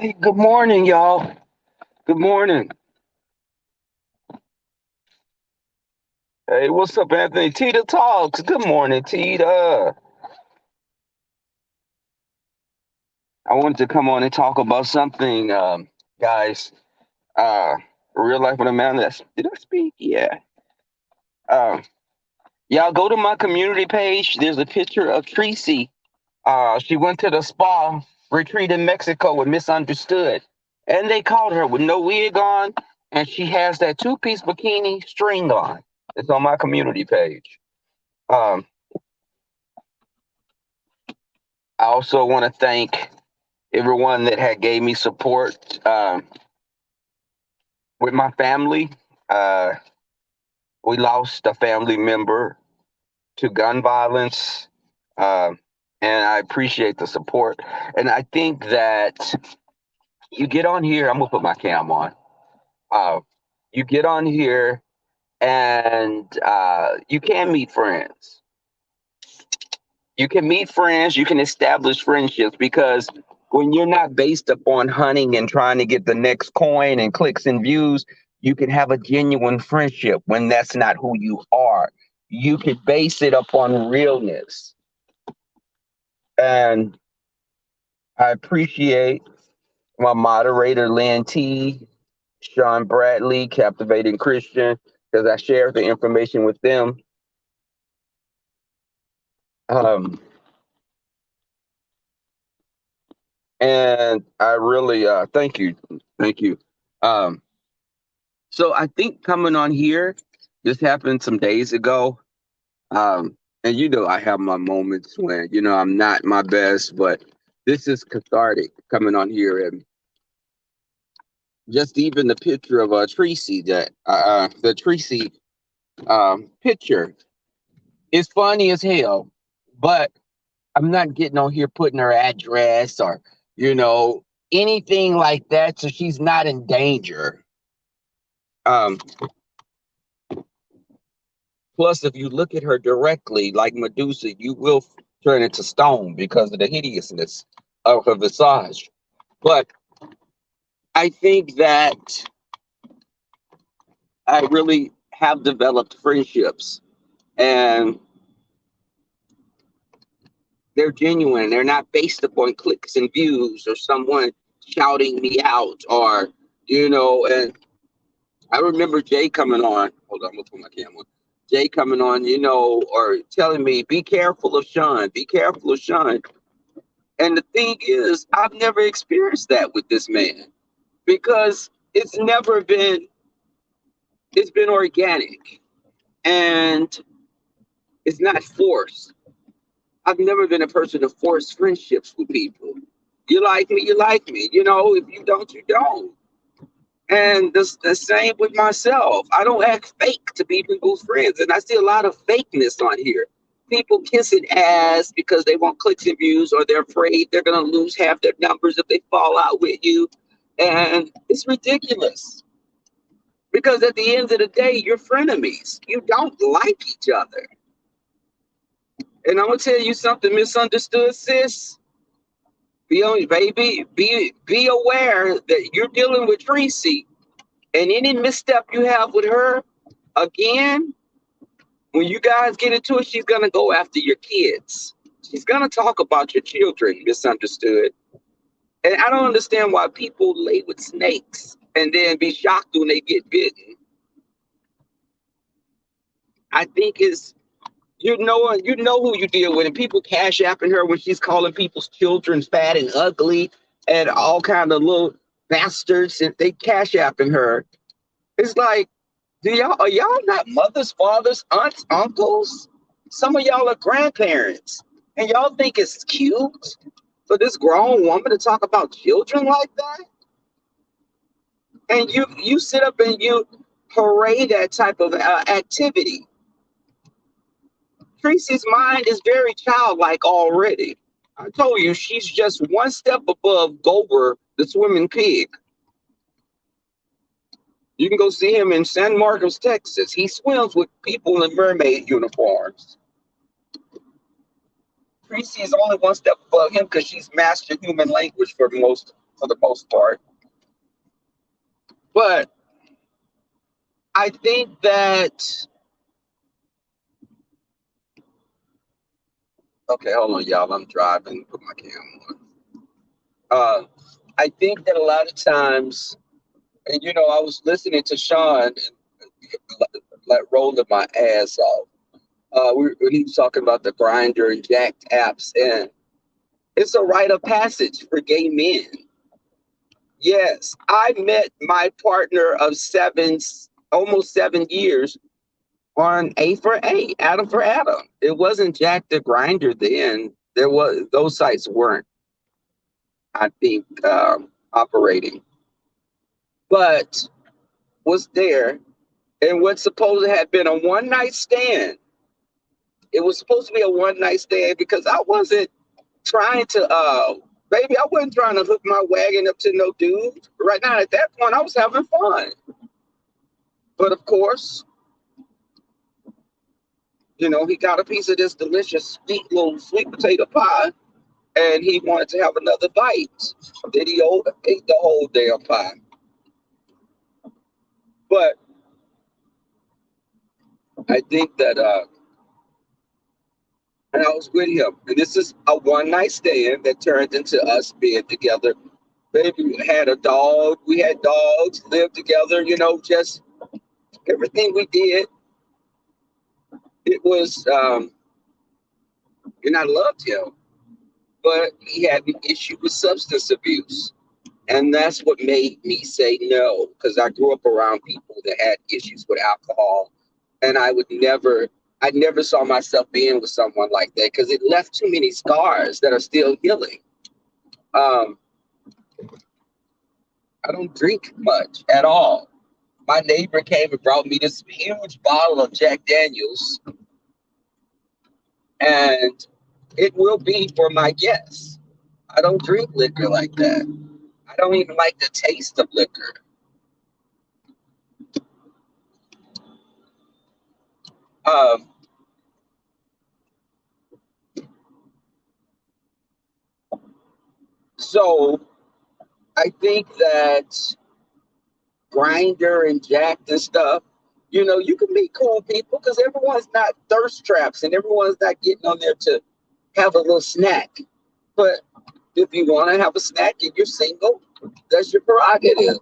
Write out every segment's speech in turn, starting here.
Hey, good morning, y'all. Good morning. Hey, what's up, Anthony? Tita Talks. Good morning, Tita. I wanted to come on and talk about something, guys. Uh, real life with a man. Did I speak? Yeah. Um, y'all go to my community page. There's a picture of Tracy. She went to the spa retreat in Mexico with Misunderstood, and they caught her with no wig on, and she has that two-piece bikini string on. It's on my community page. Um, I also want to thank everyone that had gave me support with my family. Uh, we lost a family member to gun violence, uh, and I appreciate the support. And I think that you get on here. I'm gonna put my cam on. Uh, you get on here, and you can meet friends. You can meet friends. You can establish friendships because when you're not based upon hunting and trying to get the next coin and clicks and views, you can have a genuine friendship when that's not who you are. You could base it upon realness. And I appreciate my moderator, Lynn T, Sean Bradley, Captivating Christian, because I shared the information with them. Um, and I really thank you. Thank you. Um, So I think coming on here, this happened some days ago. And I have my moments when, I'm not my best, but this is cathartic coming on here. And just even the picture of Tracy, the Tracy picture is funny as hell, but I'm not getting on here putting her address or, you know, anything like that. So she's not in danger. Um, Plus, if you look at her directly, like Medusa, you will turn into stone because of the hideousness of her visage. But I think that I really have developed friendships, and they're genuine. They're not based upon clicks and views or someone shouting me out and I remember Jay coming on. Hold on, I'm gonna put my camera on. Jay coming on, or telling me, be careful of Sean, be careful of Sean. And the thing is, I've never experienced that with this man because it's been organic and it's not forced. I've never been a person to force friendships with people. You like me, you like me. If you don't, you don't. And the same with myself. I don't act fake to be people's friends. And I see a lot of fakeness on here. People kissing ass because they want clicks and views or they're afraid they're going to lose half their numbers if they fall out with you. And it's ridiculous because at the end of the day, you're frenemies. You don't like each other. And I'm going to tell you something misunderstood, sis. Be aware that you're dealing with Tracy. And any misstep you have with her, again, when you guys get into it, she's going to go after your kids. She's going to talk about your children, misunderstood. And I don't understand why people lay with snakes and then be shocked when they get bitten. I think it's you know who you deal with, and people cash apping her when she's calling people's children fat and ugly and all kind of little bastards, and they cash apping her. It's like, are y'all not mothers, fathers, aunts, uncles? Some of y'all are grandparents, and y'all think it's cute for this grown woman to talk about children like that? And you sit up and you parade that type of activity. Tracy's mind is very childlike already. I told you she's just one step above Gober, the swimming pig. You can go see him in San Marcos, Texas. He swims with people in mermaid uniforms. Tracy is only one step above him because she's mastered human language for most for the most part. But I think that, okay, hold on, y'all. I'm driving. Put my camera on. I think that a lot of times, and I was listening to Sean and like rolling my ass off. When he was talking about the grinder and jacked apps, and it's a rite of passage for gay men. Yes, I met my partner of almost 7 years on A for A, Adam for Adam. It wasn't Jack the Grinder then. Those sites weren't, I think, operating, but was there. And what's supposed to have been a one night stand, it was supposed to be a one night stand because I wasn't trying to, baby, I wasn't trying to hook my wagon up to no dude. Right now, at that point, I was having fun. But of course, he got a piece of this delicious sweet potato pie, and he wanted to have another bite. Then he ate the whole damn pie. But I think that, and I was with him, and this is a one night stand that turned into us being together. Baby, we had a dog. We had dogs, lived together, just everything we did. It was, and I loved him, but he had an issue with substance abuse. And that's what made me say no, because I grew up around people that had issues with alcohol. And I never saw myself being with someone like that because it left too many scars that are still healing. Um, I don't drink much at all. My neighbor came and brought me this huge bottle of Jack Daniels, and it will be for my guests. I don't drink liquor like that. I don't even like the taste of liquor. Um, so I think that Grinder and Jacked and stuff, you can meet cool people because everyone's not thirst traps and everyone's not getting on there to have a little snack. But if you want to have a snack and you're single, that's your prerogative.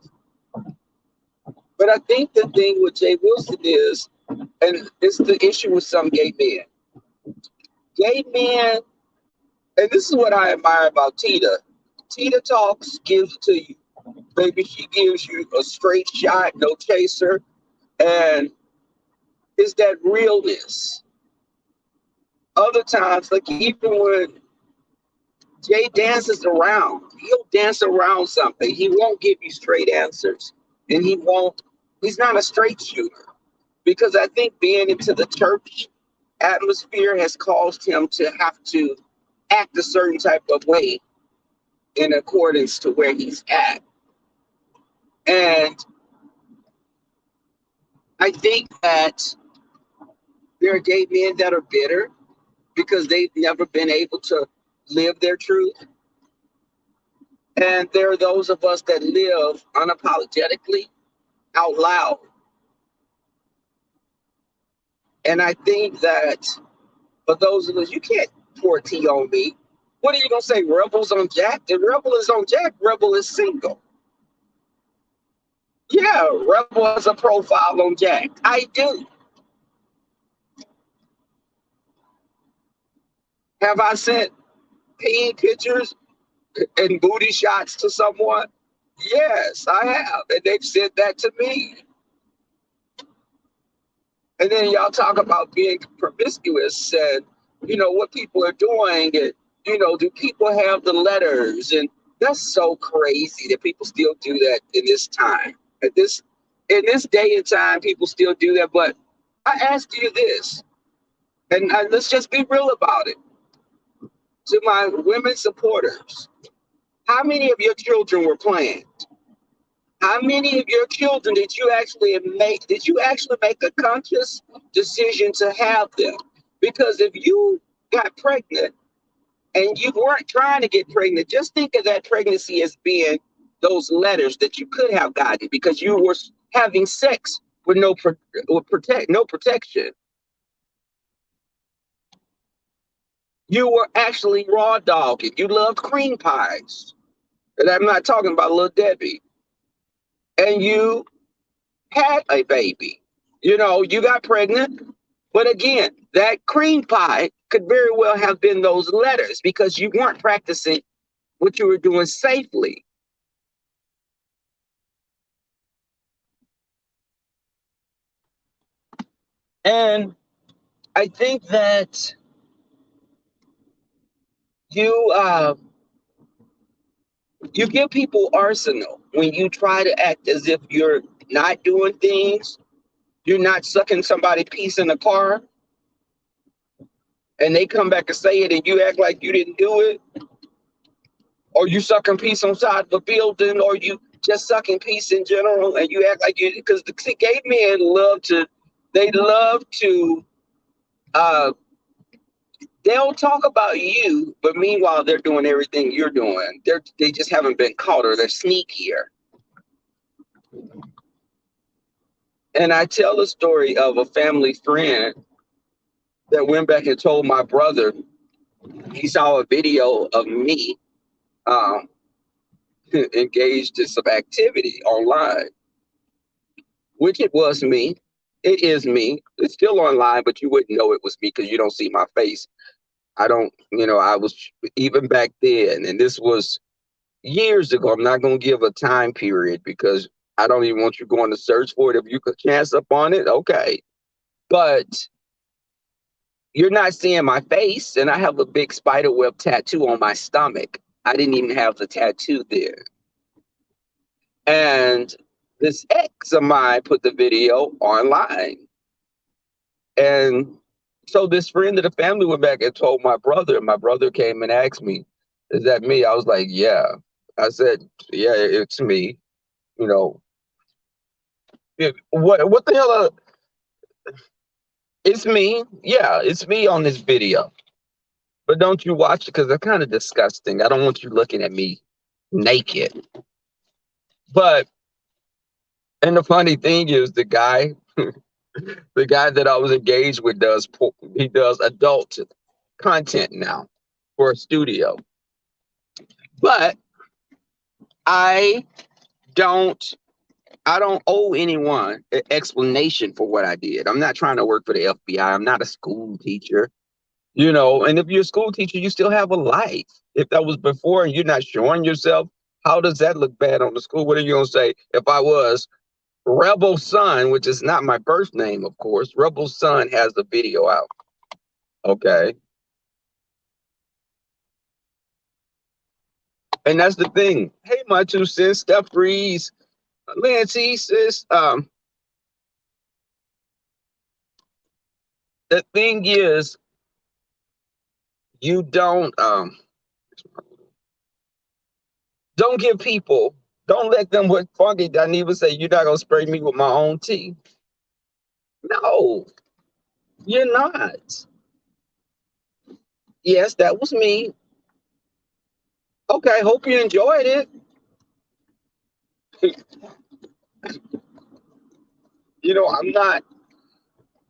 But I think the thing with Jay Wilson is, and it's the issue with some gay men. Gay men, and this is what I admire about Tita. Tita talks, gives it to you. Baby, she gives you a straight shot, no chaser. And it's that realness. Other times, like even when Jay dances around, he'll dance around something. He won't give you straight answers. And he's not a straight shooter. Because I think being into the church atmosphere has caused him to have to act a certain type of way in accordance to where he's at. And I think that there are gay men that are bitter because they've never been able to live their truth. And there are those of us that live unapologetically out loud. And I think that for those of us, you can't pour tea on me. What are you going to say? Rebels on Jack? The Rebel is on Jack. Rebel is single. Yeah, Rebel has a profile on Jack. I do. Have I sent peeing pictures and booty shots to someone? Yes, I have. And they've said that to me. And then y'all talk about being promiscuous and, what people are doing. And, do people have the letters? And that's so crazy that people still do that in this time. In this day and time, people still do that. But I ask you this, and let's just be real about it. To my women supporters, how many of your children were planned? How many of your children did you actually make? Did you actually make a conscious decision to have them? Because if you got pregnant and you weren't trying to get pregnant, just think of that pregnancy as being those letters that you could have gotten because you were having sex with no protection. You were actually raw dogging. You loved cream pies. And I'm not talking about little Debbie. And you had a baby. You got pregnant. But again, that cream pie could very well have been those letters because you weren't practicing what you were doing safely. And I think that you you give people arsenal when you try to act as if you're not doing things. You're not sucking somebody piece in the car, and they come back and say it, and you act like you didn't do it, or you sucking piece on side of a building, or you just sucking piece in general, and you act like you because the gay men love to uh, they'll talk about you, but meanwhile they're doing everything you're doing. They just haven't been caught or they're sneakier. And I tell a story of a family friend that went back and told my brother he saw a video of me um, engaged in some activity online, which it was me. It is me. It's still online, but you wouldn't know it was me because you don't see my face. I don't, I was even back then, and this was years ago. I'm not going to give a time period because I don't even want you going to search for it. If you could chance up on it, okay. But you're not seeing my face, and I have a big spider web tattoo on my stomach. I didn't even have the tattoo there. And this ex of mine put the video online. And so this friend of the family went back and told my brother, and my brother came and asked me, "Is that me?" I was like, "Yeah." I said, "Yeah, it's me." You know, what the hell? It's me. Yeah, it's me on this video. But don't you watch it because they're kind of disgusting. I don't want you looking at me naked. But and the funny thing is, the guy that I was engaged with he does adult content now for a studio. But I don't I don't owe anyone an explanation for what I did. I'm not trying to work for the FBI. I'm not a school teacher. And if you're a school teacher, you still have a life. If that was before and you're not showing yourself, how does that look bad on the school? What are you gonna say if I was Rebel Son, which is not my birth name, of course? Rebel Son has the video out. Okay. And that's the thing. Hey, my 2 cents, Steph Breeze, Lancy, sis. The thing is, you don't give people, don't let them what Funky doesn't even say, you're not gonna spray me with my own tea. No, you're not. Yes, that was me. Okay, hope you enjoyed it. I'm not,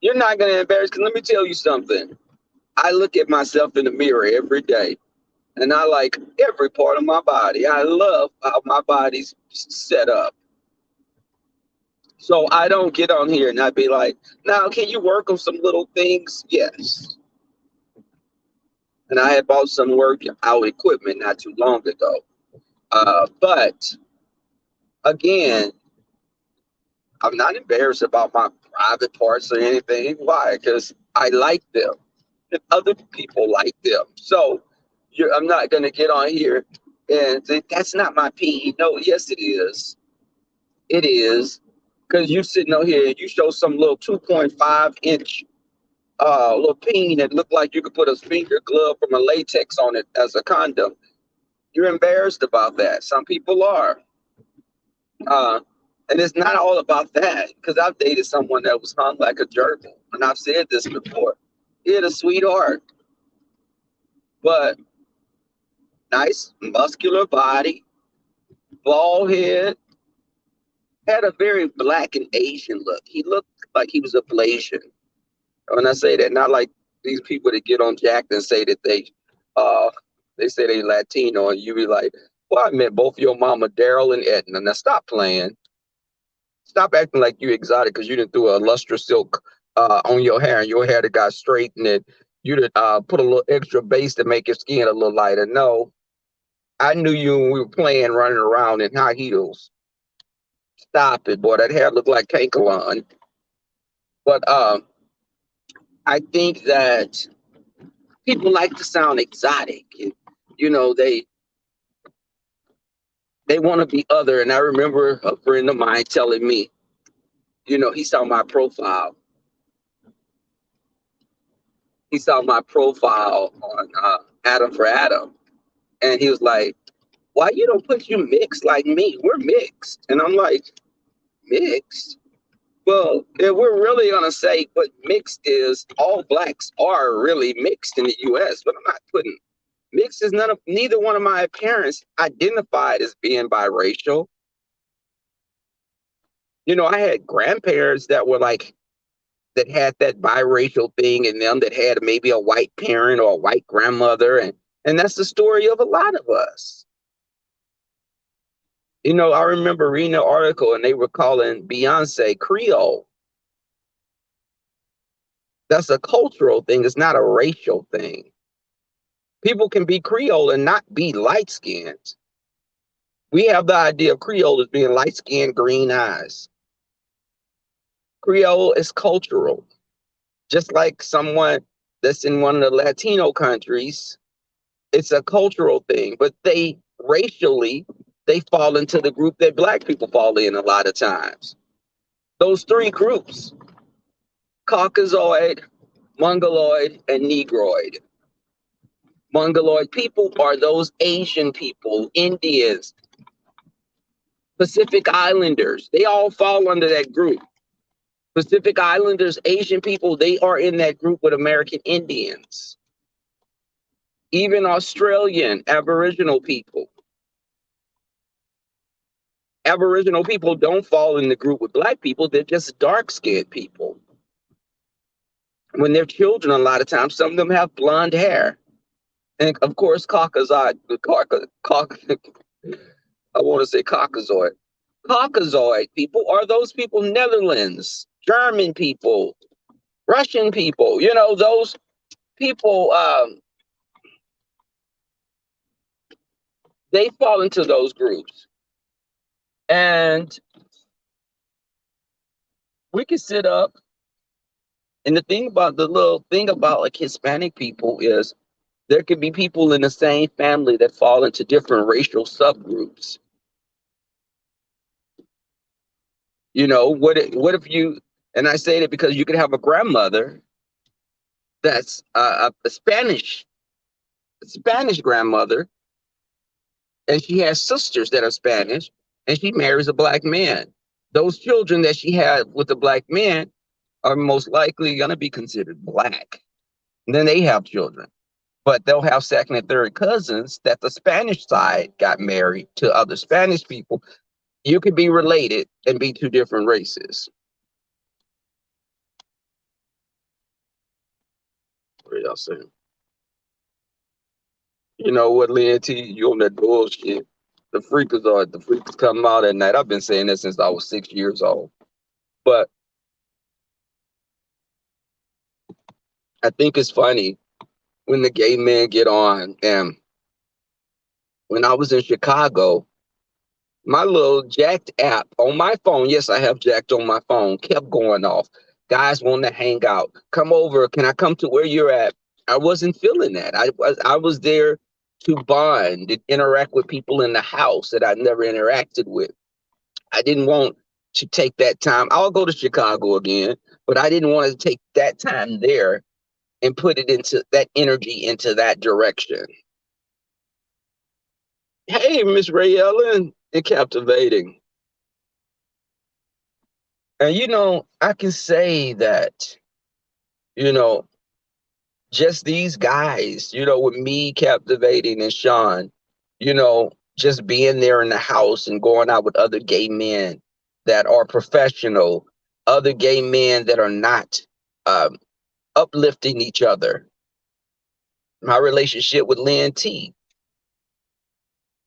you're not gonna embarrass, because let me tell you something. I look at myself in the mirror every day, and I like every part of my body. I love how my body's set up. So I don't get on here and I'd be like, now, can you work on some little things? Yes. And I had bought some workout equipment not too long ago. But again, I'm not embarrassed about my private parts or anything. Why? Because I like them and other people like them. So I'm not going to get on here and say, that's not my pee. No, yes, it is. It is. Because you sitting on here and you show some little 2.5 inch little peen that looked like you could put a finger glove from a latex on it as a condom. You're embarrassed about that. Some people are. Uh, and it's not all about that because I've dated someone that was hung like a gerbil. And I've said this before. He had a sweetheart, but nice muscular body, bald head, had a very black and Asian look. He looked like he was a Blasian. When I say that, not like these people that get on Jack and say that they say they Latino, and you be like, well, I met both your mama, Daryl and Edna. Now stop playing. Stop acting like you exotic because you didn't throw a lustrous silk on your hair and your hair that got straightened and you did put a little extra base to make your skin a little lighter. No, I knew you when we were playing, running around in high heels. Stop it, boy. That hair looked like Kankalon. But I think that people like to sound exotic. You know, they want to be other. And I remember a friend of mine telling me, you know, he saw my profile. He saw my profile on Adam for Adam. And he was like, why you don't put you mixed like me? We're mixed. And I'm like, mixed? Well, if we're really going to say what mixed is, all blacks are really mixed in the U.S., but I'm not putting mixed is neither one of my parents identified as being biracial. You know, I had grandparents that were like, that had that biracial thing in them, that had maybe a white parent or a white grandmother. And that's the story of a lot of us. You know, I remember reading an article and they were calling Beyonce Creole. That's a cultural thing. It's not a racial thing. People can be Creole and not be light skinned. We have the idea of Creole as being light skinned, green eyes. Creole is cultural. Just like someone that's in one of the Latino countries, it's a cultural thing. But they racially, they fall into the group that black people fall in a lot of times. Those three groups, Caucasoid, Mongoloid, and Negroid. Mongoloid people are those Asian people, Indians, Pacific Islanders. They all fall under that group. Pacific Islanders, Asian people, they are in that group with American Indians. Even Australian Aboriginal people. Aboriginal people don't fall in the group with black people. They're just dark-skinned people. When they're children, a lot of times, some of them have blonde hair. And of course, Caucasoid, I want to say Caucasoid. Caucasoid people are those people, Netherlands, German people, Russian people, you know, those people, they fall into those groups. And we can sit up. And the little thing about like Hispanic people is there could be people in the same family that fall into different racial subgroups. You know, what if you, and I say that because you could have a grandmother that's a Spanish grandmother, and she has sisters that are Spanish, and she marries a black man. Those children that she had with the black man are most likely going to be considered black. And then they have children, but they'll have second and third cousins that the Spanish side got married to other Spanish people. You could be related and be two different races. What y'all saying? You know what, Lynn T, you on that bullshit. The freakers come out at night. I've been saying that since I was 6 years old. But I think it's funny when the gay men get on. And when I was in Chicago, my little Jacked app on my phone, yes, I have Jacked on my phone, kept going off. Guys want to hang out. Come over. Can I come to where you're at? I wasn't feeling that. I was there to bond and interact with people in the house that I never interacted with. I didn't want to take that time. I'll go to Chicago again, but I didn't want to take that time there and put it into that energy into that direction. Hey, Miss Ray Ellen, and captivating. And you know, I can say that, you know, just these guys, you know, with me, captivating, and Sean, you know, just being there in the house and going out with other gay men that are professional, other gay men that are not um, uplifting each other. My relationship with Lynn T,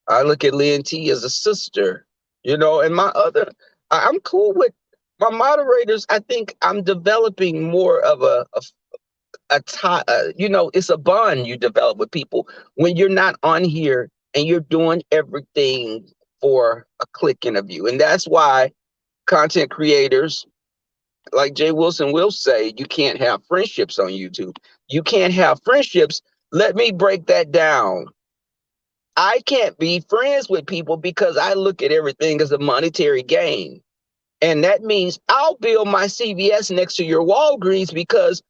I look at Lynn T as a sister, and I'm cool with my moderators. I think I'm developing more of a tie, it's a bond you develop with people when you're not on here and you're doing everything for a click interview. And that's why content creators like Jay Wilson will say, you can't have friendships on YouTube. You can't have friendships. Let me break that down. I can't be friends with people because I look at everything as a monetary gain. And that means I'll build my CVS next to your Walgreens because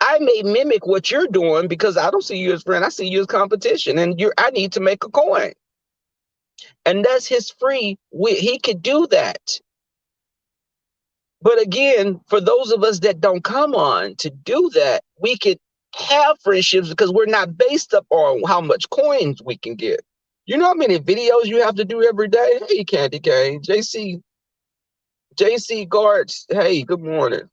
I may mimic what you're doing because I don't see you as friend. I see you as competition, and I need to make a coin. And that's his free. He could do that. But again, for those of us that don't come on to do that, we could have friendships because we're not based up on how much coins we can get. You know how many videos you have to do every day? Hey, Candy Cane, JC Guards. Hey, good morning.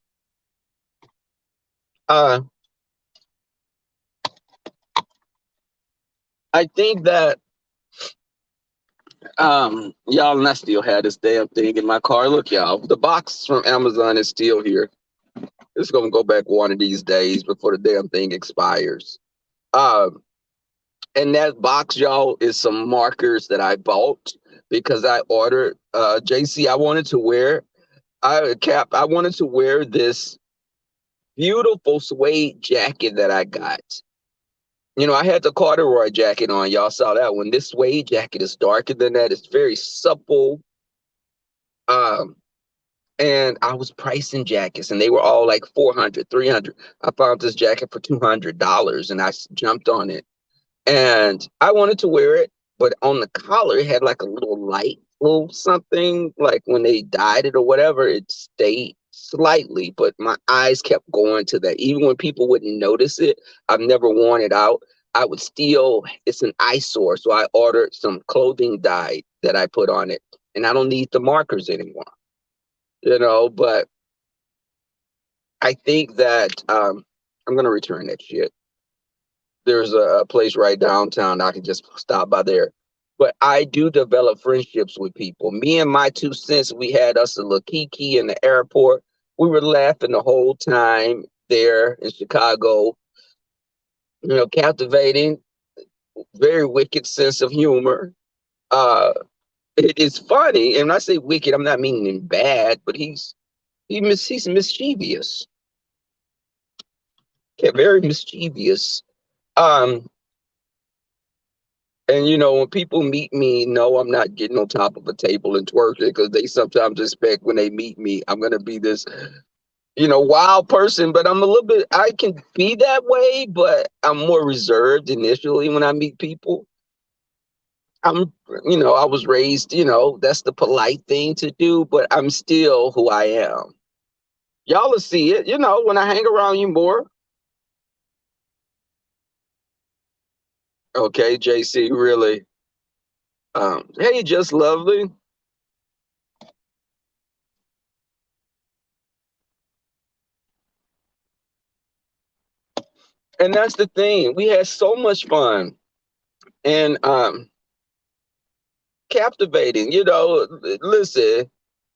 I think that y'all, and I still had this damn thing in my car. Look, y'all, the box from Amazon is still here. It's gonna go back one of these days before the damn thing expires. Um, and that box, y'all, is some markers that I bought because I ordered. JC, I wanted to wear. I wanted to wear this beautiful suede jacket that I got. I had the corduroy jacket on. Y'all saw that one. This suede jacket is darker than that. It's very supple. Um, and I was pricing jackets, and they were all like 400, 300. I found this jacket for $200, and I jumped on it. And I wanted to wear it, but on the collar, it had like a little light, little something, like when they dyed it or whatever, it stayed slightly, but my eyes kept going to that. Even when people wouldn't notice it, I've never worn it out. I would still, it's an eyesore. So I ordered some clothing dye that I put on it, and I don't need the markers anymore, but I think that I'm going to return that shit. There's a place right downtown. I can just stop by there. But I do develop friendships with people. Me and my 2 cents, we had us a little kiki in the airport. We were laughing the whole time there in Chicago. Captivating, very wicked sense of humor. Uh, it is funny, and when I say wicked, I'm not meaning him bad, but he's mischievous. Okay, very mischievous. Um, And when people meet me, no, I'm not getting on top of a table and twerking because they sometimes expect when they meet me, I'm gonna be this, wild person. But I can be that way, but I'm more reserved initially when I meet people. I was raised, that's the polite thing to do, but I'm still who I am. Y'all will see it, when I hang around you more. Okay, JC, really. Hey, just lovely. And that's the thing. We had so much fun and captivating. Listen,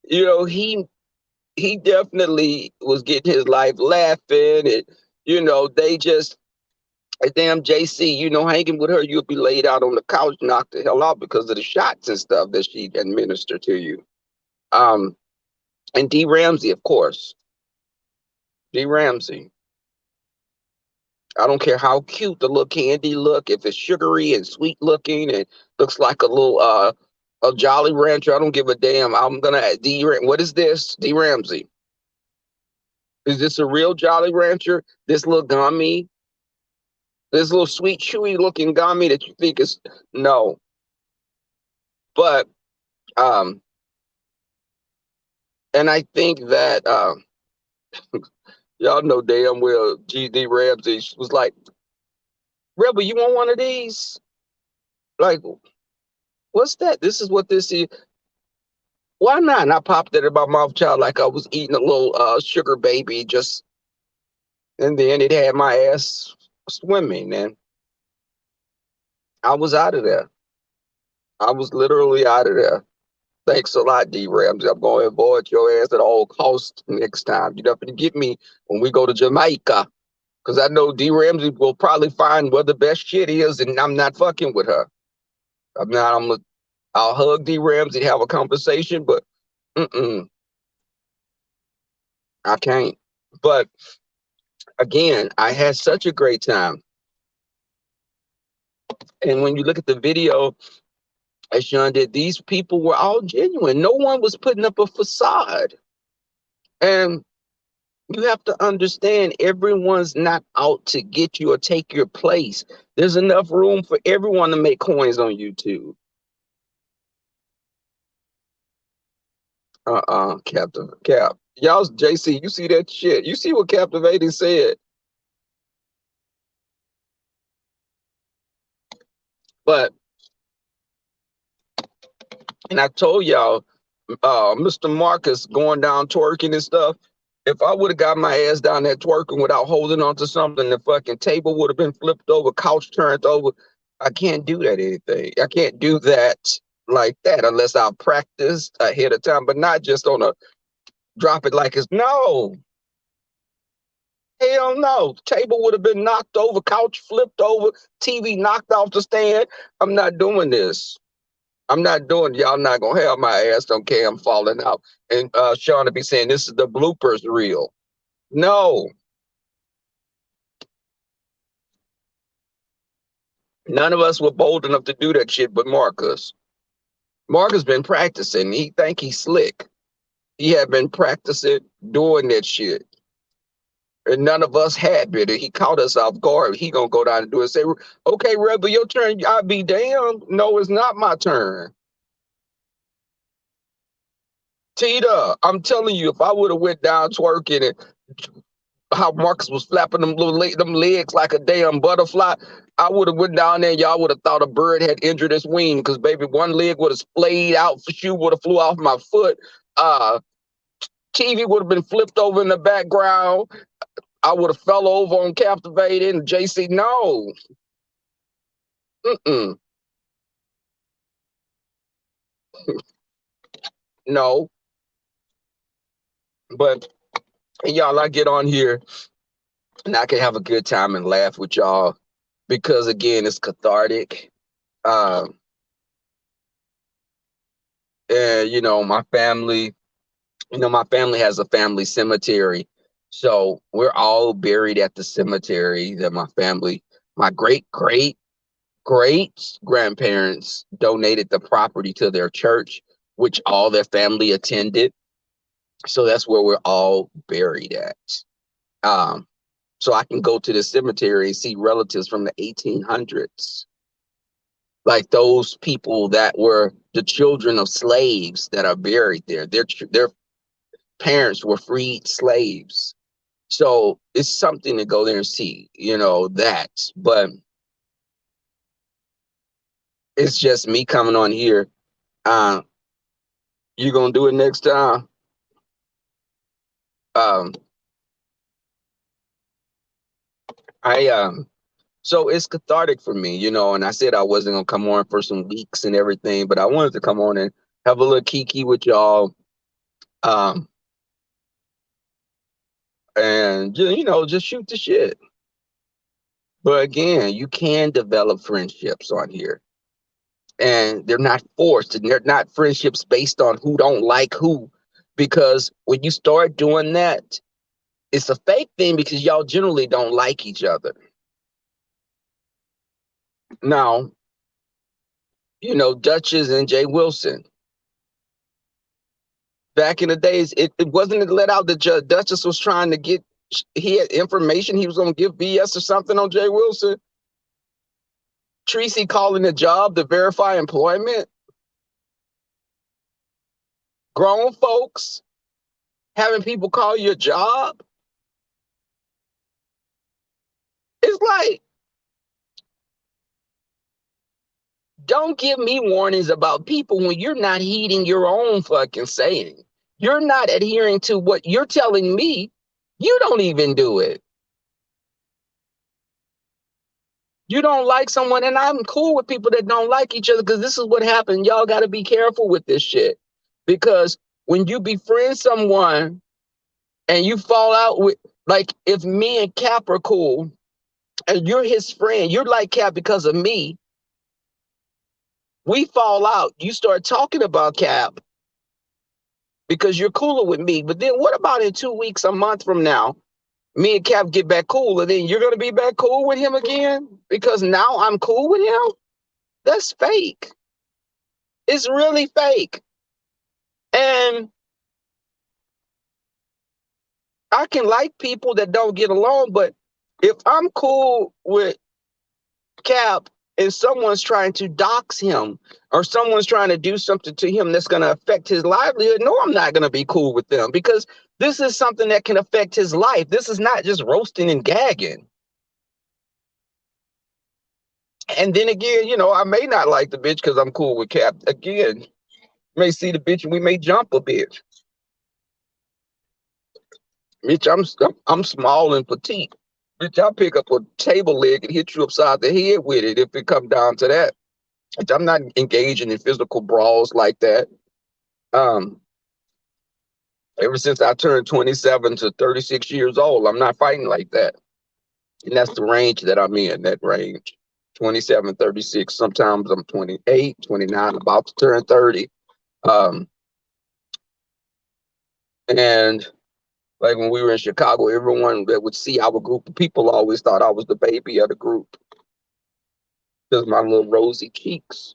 he definitely was getting his life laughing, and they just damn JC, hanging with her, you'll be laid out on the couch, knocked the hell out because of the shots and stuff that she administered to you. And D Ramsey, of course, D Ramsey. I don't care how cute the little candy look, if it's sugary and sweet looking and looks like a little a Jolly Rancher. I don't give a damn. I'm gonna what is this? D Ramsey. Is this a real Jolly Rancher? This little gummy? This little sweet chewy looking gummy that you think is no. But and I think that y'all know damn well GD Ramsey was like, Rebel, you want one of these? Like, What's that? This is what this is. Why not? And I popped it in my mouth, child, like I was eating a little sugar baby. Just and then it had my ass swimming, and I was out of there. I was literally out of there. Thanks a lot, D Ramsey. I'm going to avoid your ass at all costs next time. You're not going to get me when we go to Jamaica. Because I know D Ramsey will probably find where the best shit is, and I'm not fucking with her. I'm not. I'll hug D Ramsey, have a conversation, but I can't. But again, I had such a great time. And when you look at the video, as Sean did, these people were all genuine. No one was putting up a facade. And you have to understand, everyone's not out to get you or take your place. There's enough room for everyone to make coins on YouTube. Captain Cap. Y'all, JC, you see that shit? You see what Captivating said? But, and I told y'all, Mr. Marcus going down twerking and stuff. If I would have got my ass down there twerking without holding on to something, the fucking table would have been flipped over, couch turned over. I can't do that anything. I can't do that like that unless I practice ahead of time, but not just on a drop it like it's no. Hell no. Table would have been knocked over, couch flipped over, TV knocked off the stand. I'm not doing this. I'm not doing it. Y'all not gonna have my ass on cam falling out. And Sean to be saying this is the bloopers reel. No. None of us were bold enough to do that shit but Marcus. Marcus been practicing. He think he's slick. He had been practicing doing that shit. And none of us had been. And he caught us off guard. He gonna go down and do it. Say, okay, Rebel, your turn. I'll be damned. No, it's not my turn. Tita, I'm telling you, if I would have went down twerking and how Marcus was flapping them them legs like a damn butterfly, I would have went down there. Y'all would have thought a bird had injured its wing because baby, one leg would have splayed out. Shoe would have flew off my foot. TV would have been flipped over in the background. I would have fell over on Captivated and JC. No, no. But y'all, I get on here and I can have a good time and laugh with y'all because again, it's cathartic. And my family, my family has a family cemetery. So we're all buried at the cemetery that my family, my great grandparents donated the property to their church, which all their family attended. So that's where we're all buried at. So I can go to the cemetery and see relatives from the 1800s, like those people that were the children of slaves that are buried there. Their parents were freed slaves. So it's something to go there and see, that. But it's just me coming on here. You gonna do it next time? Um, so it's cathartic for me, and I said I wasn't gonna come on for some weeks and everything, but I wanted to come on and have a little kiki with y'all. And just shoot the shit. But again, you can develop friendships on here. And they're not forced, and they're not friendships based on who don't like who. Because when you start doing that, it's a fake thing because y'all generally don't like each other. Now, Duchess and Jay Wilson. Back in the days, it wasn't let out that Duchess was trying to get, he had information he was going to give BS or something on Jay Wilson. Tracy calling a job to verify employment. Grown folks having people call you a job. It's like, Don't give me warnings about people when you're not heeding your own fucking saying. You're not adhering to what you're telling me. You don't even do it. You don't like someone, and I'm cool with people that don't like each other because this is what happened. Y'all got to be careful with this shit. Because when you befriend someone and you fall out with, like, if me and Cap are cool and you're his friend, you're like Cap because of me, we fall out. You start talking about Cap because you're cooler with me. But then what about in 2 weeks, a month from now, me and Cap get back cool, and then you're going to be back cool with him again because now I'm cool with him? That's fake. It's really fake. And I can like people that don't get along, but if I'm cool with Cap and someone's trying to dox him or someone's trying to do something to him that's going to affect his livelihood, no, I'm not going to be cool with them because this is something that can affect his life. This is not just roasting and gagging. And then again, I may not like the bitch because I'm cool with Cap. Again, may see the bitch and we may jump a bitch. Bitch, I'm small and petite. Bitch, I'll pick up a table leg and hit you upside the head with it if it come down to that. Bitch, I'm not engaging in physical brawls like that. Ever since I turned 27 to 36 years old, I'm not fighting like that. And that's the range that I'm in, that range. 27, 36. Sometimes I'm 28, 29, about to turn 30. And like when we were in Chicago, everyone that would see our group of people always thought I was the baby of the group because my little rosy cheeks.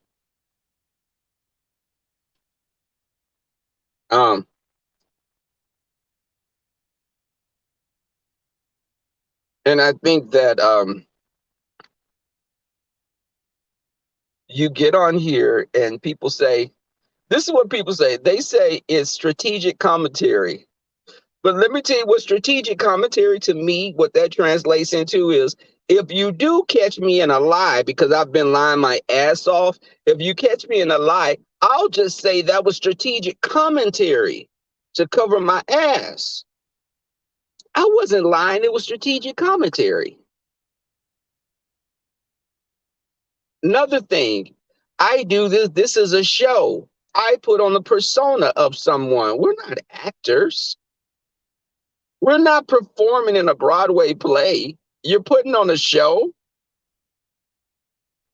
Um, and I think that you get on here and people say, this is what people say. They say it's strategic commentary. But let me tell you what strategic commentary to me, what that translates into is if you do catch me in a lie, because I've been lying my ass off, if you catch me in a lie, I'll just say that was strategic commentary to cover my ass. I wasn't lying. It was strategic commentary. Another thing, I do this. This is a show. I put on the persona of someone. We're not actors. We're not performing in a Broadway play. You're putting on a show.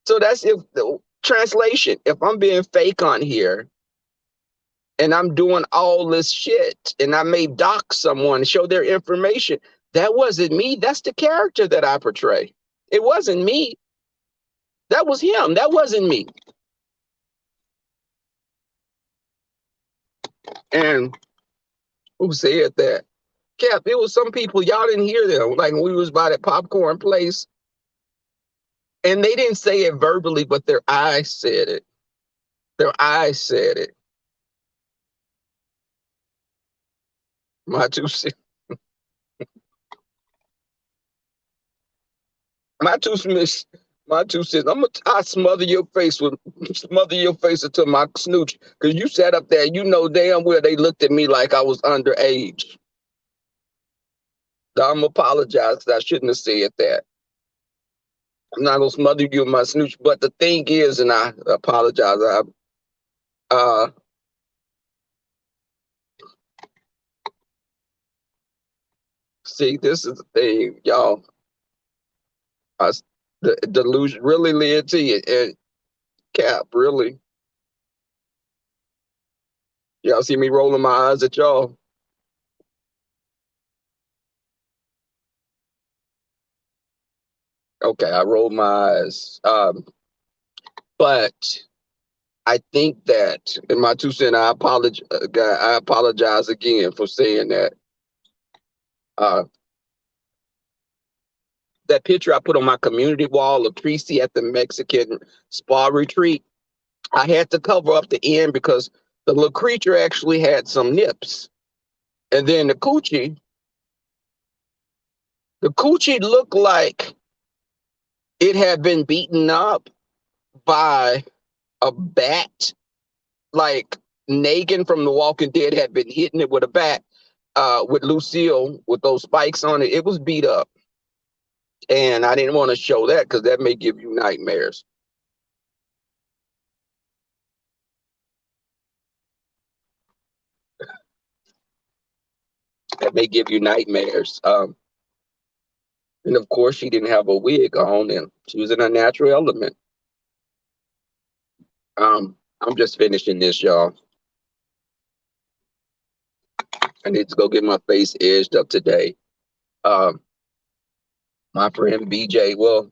So that's if the translation, if I'm being fake on here and I'm doing all this shit and I may dox someone, show their information, that wasn't me. That's the character that I portray. It wasn't me. That was him. That wasn't me. And who said that? Cap, it was some people, y'all didn't hear them. Like when we was by that popcorn place, and they didn't say it verbally, but their eyes said it. Their eyes said it. My two cents. My two cents. My two cents. I smother your face until my snooch. Cause you sat up there, you know damn well they looked at me like I was underage. I'm apologize because I shouldn't have said that. I'm not gonna smother you in my snooch. But the thing is, and I apologize. Uh, See, this is the thing, y'all. The delusion really led to you, and Cap, really. Y'all see me rolling my eyes at y'all. Okay, I rolled my eyes. But I think that in my 2 cents, I apologize again for saying that. Uh, that picture I put on my community wall of Tracy at the Mexican spa retreat, I had to cover up the end because the little creature actually had some nips. And then the coochie looked like it had been beaten up by a bat, like Negan from The Walking Dead had been hitting it with a bat, with Lucille with those spikes on it. It was beat up, and I didn't want to show that because that may give you nightmares. That may give you nightmares. And of course, she didn't have a wig on, and she was in her natural element. I'm just finishing this, y'all. I need to go get my face edged up today. Um, my friend BJ, well,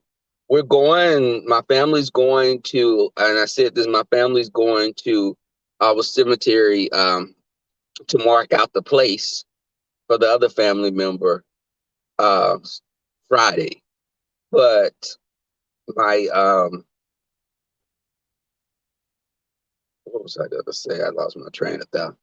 we're going, my family's going to, and I said this, my family's going to our cemetery to mark out the place for the other family member uh, Friday. But my, what was I going to say? I lost my train of thought.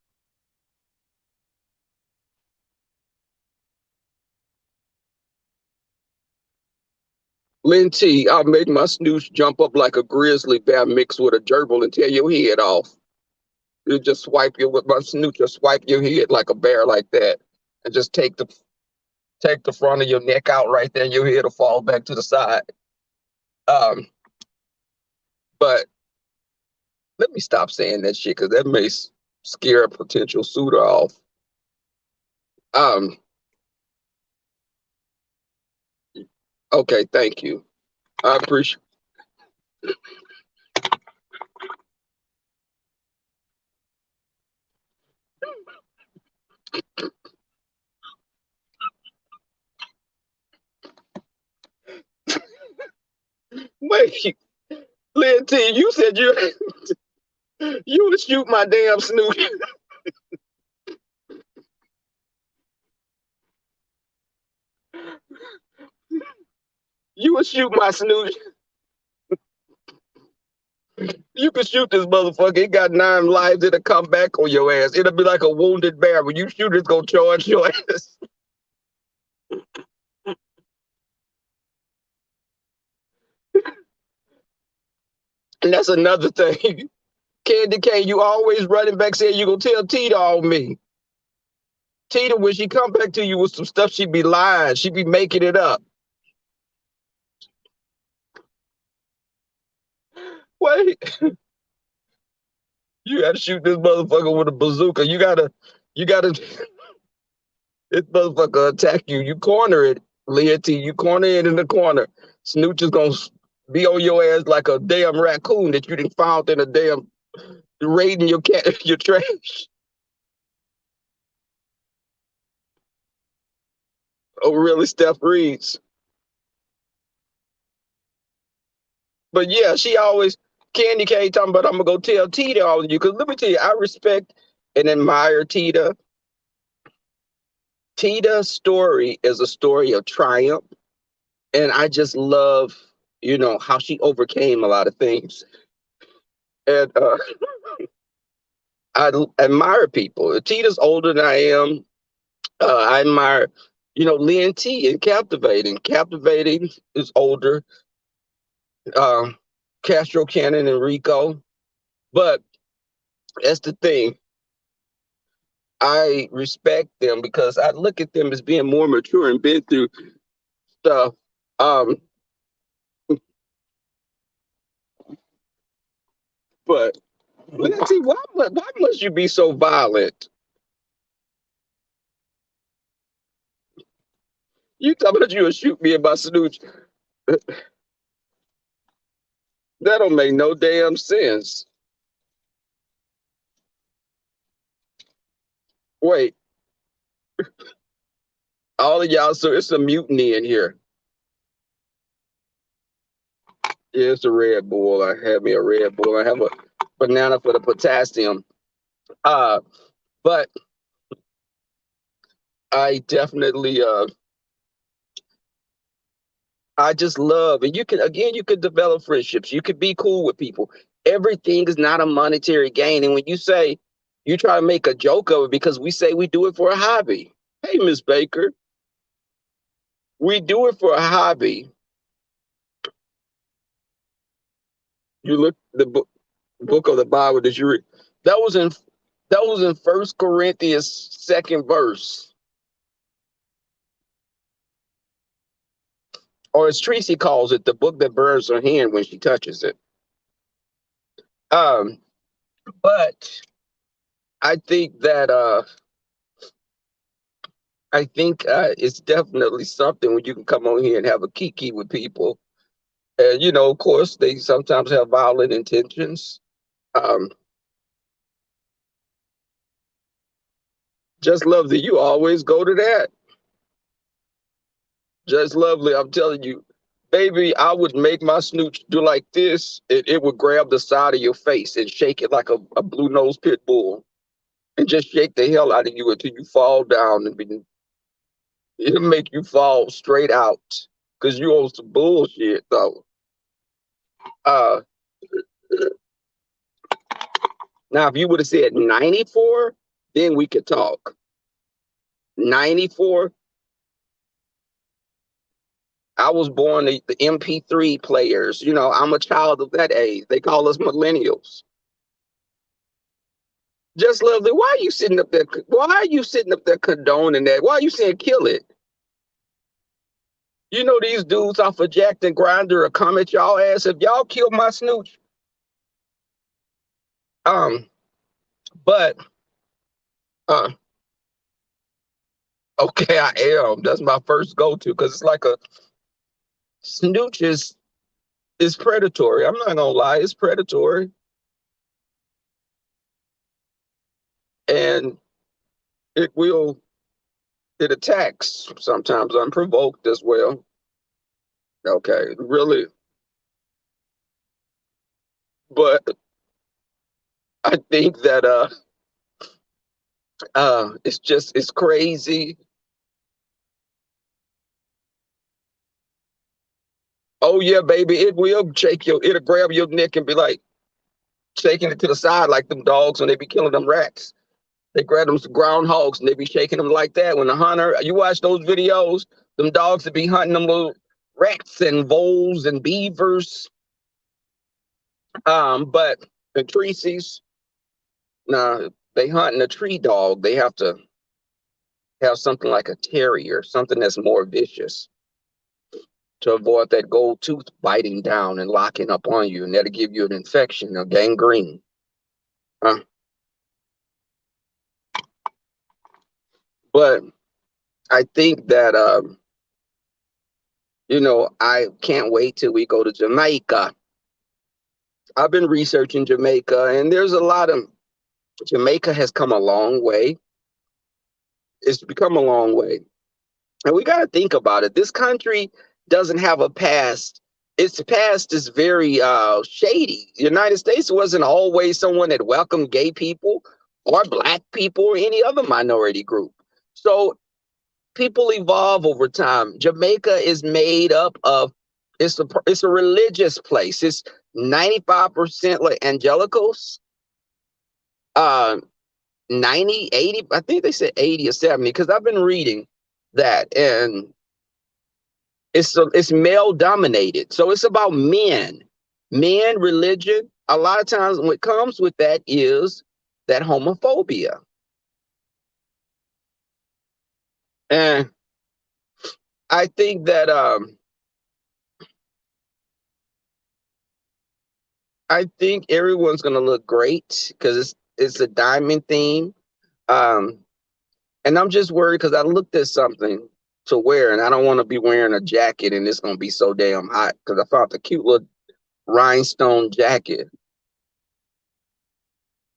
Lynn T, I'll make my snooze jump up like a grizzly bear mixed with a gerbil and tear your head off. You just swipe your with my snooze, just swipe your head like a bear like that, and just take the front of your neck out right there, and your head will fall back to the side. Um, but let me stop saying that shit because that may scare a potential suitor off. Um, okay, thank you. I appreciate. Wait, Lynn T, you said you would shoot my damn snoot. You would shoot my snoot. You can shoot this motherfucker. It got 9 lives. It'll come back on your ass. It'll be like a wounded bear. When you shoot, it's gonna charge your ass. And that's another thing. Candy cane, you always running back saying you gonna tell Tita on me. Tita, when she come back to you with some stuff, she be lying. She be making it up. Wait, you gotta shoot this motherfucker with a bazooka. You gotta, this motherfucker attack you. You corner it, Leah T. You corner it in the corner. Snooch is gonna be on your ass like a damn raccoon that you didn't found in a damn raiding your cat, your trash. Oh, really, Steph Reeves. But yeah, she always Candy K talking about I'm gonna go tell Tita all of you. Cause let me tell you, I respect and admire Tita. Tita's story is a story of triumph, and I just love, how she overcame a lot of things. And I admire people. Tita's older than I am. I admire, Lynn T and Captivating. Captivating is older. Um, Castro Cannon and Rico. But that's the thing. I respect them because I look at them as being more mature and been through stuff. Um, but Lindsay, why must you be so violent? You talking about you would shoot me in my snooch? That don't make no damn sense. Wait, all of y'all, so it's a mutiny in here. Yeah, it's a Red Bull. I have me a Red Bull. I have a banana for the potassium. Uh, but I definitely I just love, and you can develop friendships. You could be cool with people. Everything is not a monetary gain. And when you say you try to make a joke of it because we say we do it for a hobby. Hey, Miss Baker, we do it for a hobby. You look the book. book of the Bible did you read? That was in that was in First Corinthians second verse, or as Tracy calls it, the book that burns her hand when she touches it. Um, but I think that it's definitely something when you can come on here and have a kiki with people, and of course, they sometimes have violent intentions. Um, just lovely, you always go to that. Just lovely, I'm telling you, baby, I would make my snooch do like this. It would grab the side of your face and shake it like a blue nosed pit bull, and just shake the hell out of you until you fall down it'll make you fall straight out because you on some bullshit though. Uh, Now if you would have said 94, then we could talk. 94, I was born the MP3 players. I'm a child of that age. They call us millennials. Just lovely. Why are you sitting up there? Why are you sitting up there condoning that? Why are you saying kill it? These dudes off of Jacked and Grinder will come at y'all ass if y'all kill my snooch. Um, but uh, okay, I am. That's my first go-to because it's like a snooch is predatory. I'm not gonna lie, it's predatory, and it will it attacks sometimes unprovoked as well. Okay, really, but I think that it's crazy. Oh yeah, baby, it'll grab your neck and be like shaking it to the side like them dogs when they be killing them rats. They grab them groundhogs and they be shaking them like that. When the hunter, you watch those videos, them dogs that be hunting them little rats and voles and beavers. But the Treacy's, nah, they hunting a tree dog. They have to have something like a terrier, something that's more vicious to avoid that gold tooth biting down and locking up on you, and that'll give you an infection, a gangrene. Uh, but I think that I can't wait till we go to Jamaica. I've been researching Jamaica, and there's a lot of Jamaica has come a long way. It's become a long way. And we got to think about it. This country doesn't have a past. Its past is very shady. The United States wasn't always someone that welcomed gay people or black people or any other minority group. So people evolve over time. Jamaica is made up of it's a religious place. It's 95% like evangelicals. Uh 90, 80, I think they said 80 or 70 because I've been reading that, and it's male dominated. So it's about men, religion. A lot of times what comes with that is that homophobia. And I think that I think everyone's gonna look great because it's a diamond theme. Um, and I'm just worried because I looked at something to wear and I don't want to be wearing a jacket and it's gonna be so damn hot because I found a cute little rhinestone jacket.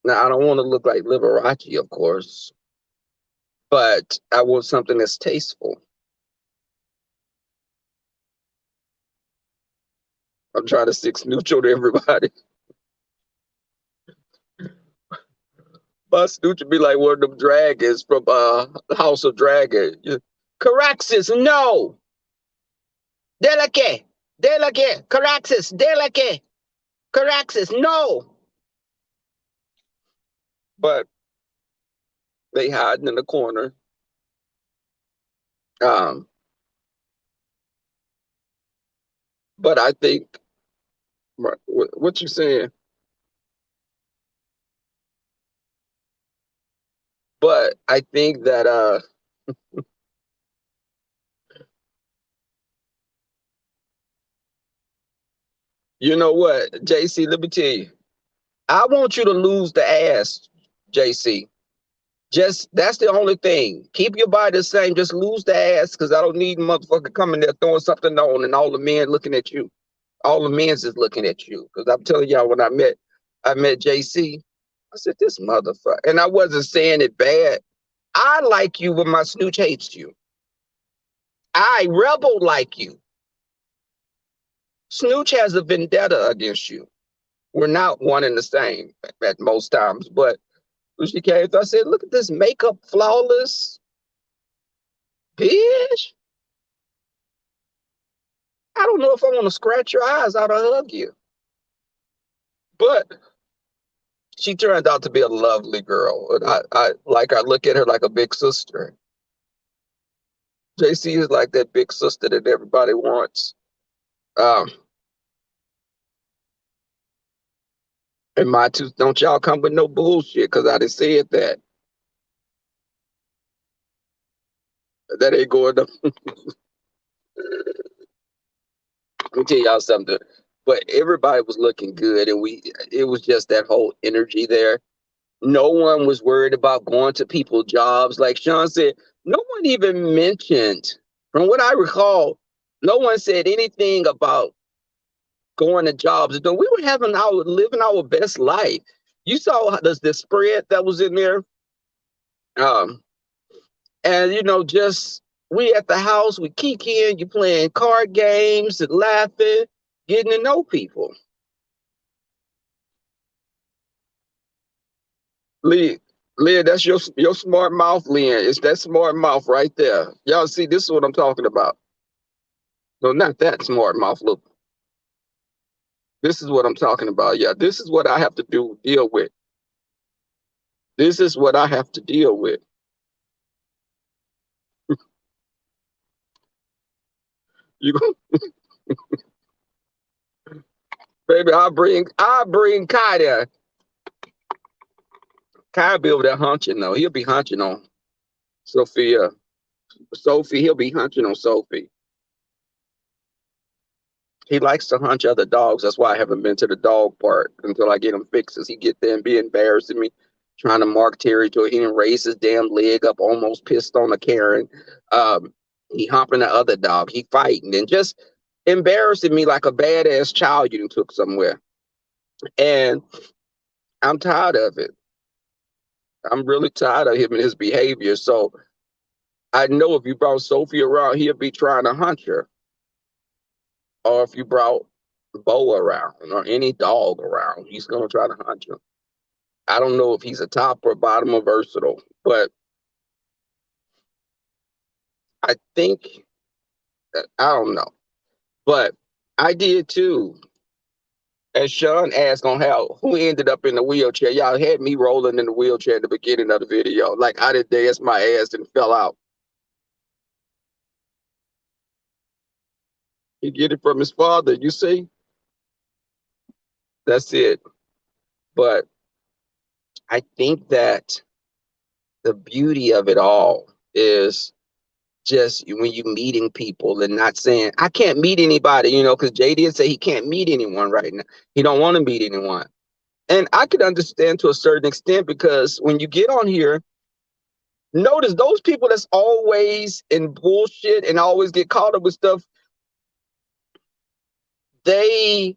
Now I don't want to look like Liberace, of course, but I want something that's tasteful. I'm trying to stick neutral to everybody. My snooch would be like one of them dragons from House of Dragon. Caraxes, no! Delake! Delake! Caraxes! Delake! Caraxes, no! But they hiding in the corner. Um, but I think what you saying? But I think that you know what, JC, let me tell you. I want you to lose the ass, JC. Just that's the only thing. Keep your body the same. Just lose the ass because I don't need motherfucker coming there throwing something on and all the men looking at you. All the men's is looking at you. Because I'm telling y'all, when I met JC, I said, this motherfucker. And I wasn't saying it bad. I like you, but my snooch hates you. I rebel like you. Snooch has a vendetta against you. We're not one and the same at most times. But when she came, I said, look at this makeup flawless bitch. I don't know if I want to scratch your eyes out or hug you. But she turned out to be a lovely girl. And I look at her like a big sister. JC is like that big sister that everybody wants. Um, and my two, don't y'all come with no bullshit, because I done said that. That ain't going to, let me tell y'all something. But everybody was looking good, and it was just that whole energy there. No one was worried about going to people's jobs. Like Sean said, no one even mentioned, from what I recall, no one said anything about going to jobs. We were living our best life. You saw the spread that was in there. Um, and just we at the house, we kikiing, you playing card games and laughing, getting to know people. Lee, Leah, that's your smart mouth, Leah. It's that smart mouth right there. Y'all see, this is what I'm talking about. No, not that smart mouth. Look, this is what I'm talking about. Yeah, this is what I have to deal with. This is what I have to deal with. You, baby, I'll bring Kai there. Kai be over there hunching though. He'll be hunching on Sophia. Sophie, he'll be hunching on Sophie. He likes to hunch other dogs. That's why I haven't been to the dog park until I get him fixes. He get there and be embarrassing me, trying to mark territory. He didn't raise his damn leg up, almost pissed on a Karen. He humping the other dog. He fighting and just embarrassing me like a badass child you took somewhere. And I'm tired of it. I'm really tired of him and his behavior. So I know if you brought Sophie around, he'll be trying to hunt her. Or if you brought Bo around or any dog around, he's gonna try to hunt you. I don't know if he's a top or bottom or versatile, but I think I don't know. But I did too. As Sean asked on how who ended up in the wheelchair. Y'all had me rolling in the wheelchair at the beginning of the video. Like I did dance my ass and fell out. He get it from his father, you see? That's it. But I think that the beauty of it all is just when you meeting people and not saying I can't meet anybody, because Jay did say he can't meet anyone right now. He don't want to meet anyone. And I could understand to a certain extent, because when you get on here, notice those people that's always in bullshit and always get caught up with stuff, they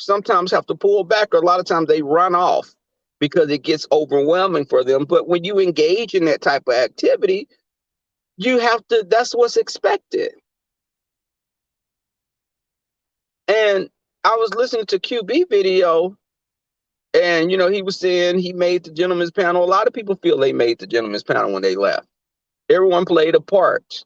sometimes have to pull back, or a lot of times they run off because it gets overwhelming for them. But when you engage in that type of activity, you have to, that's what's expected. And I was listening to QB video, and he was saying he made the gentleman's panel. A lot of people feel they made the gentleman's panel when they left. Everyone played a part.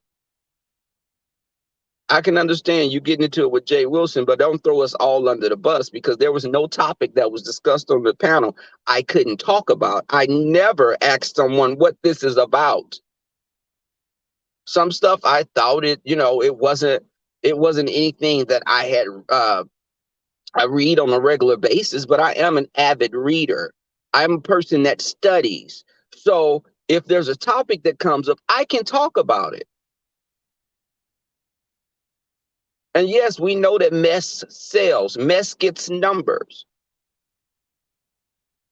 I can understand you getting into it with Jay Wilson, but don't throw us all under the bus, because there was no topic that was discussed on the panel I couldn't talk about. I never asked someone what this is about. Some stuff I thought it wasn't anything that I read on a regular basis, but I am an avid reader. I'm a person that studies. So If there's a topic that comes up, I can talk about it. And yes, we know that mess sells, mess gets numbers.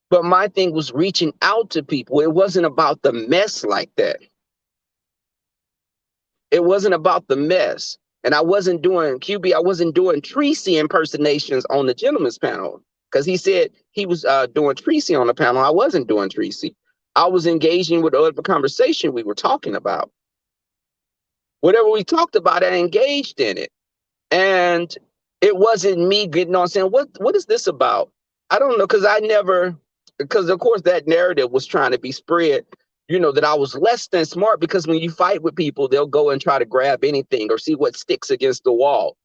But my thing was reaching out to people. It wasn't about the mess like that. It wasn't about the mess. And I wasn't doing QB, I wasn't doing Tracy impersonations on the gentleman's panel because he said he was doing Tracy on the panel. I wasn't doing Tracy. I was engaging with the conversation we were talking about. Whatever we talked about, I engaged in it. And it wasn't me getting on saying, what is this about? I don't know, because of course that narrative was trying to be spread, that I was less than smart, because when you fight with people, they'll go and try to grab anything or see what sticks against the wall.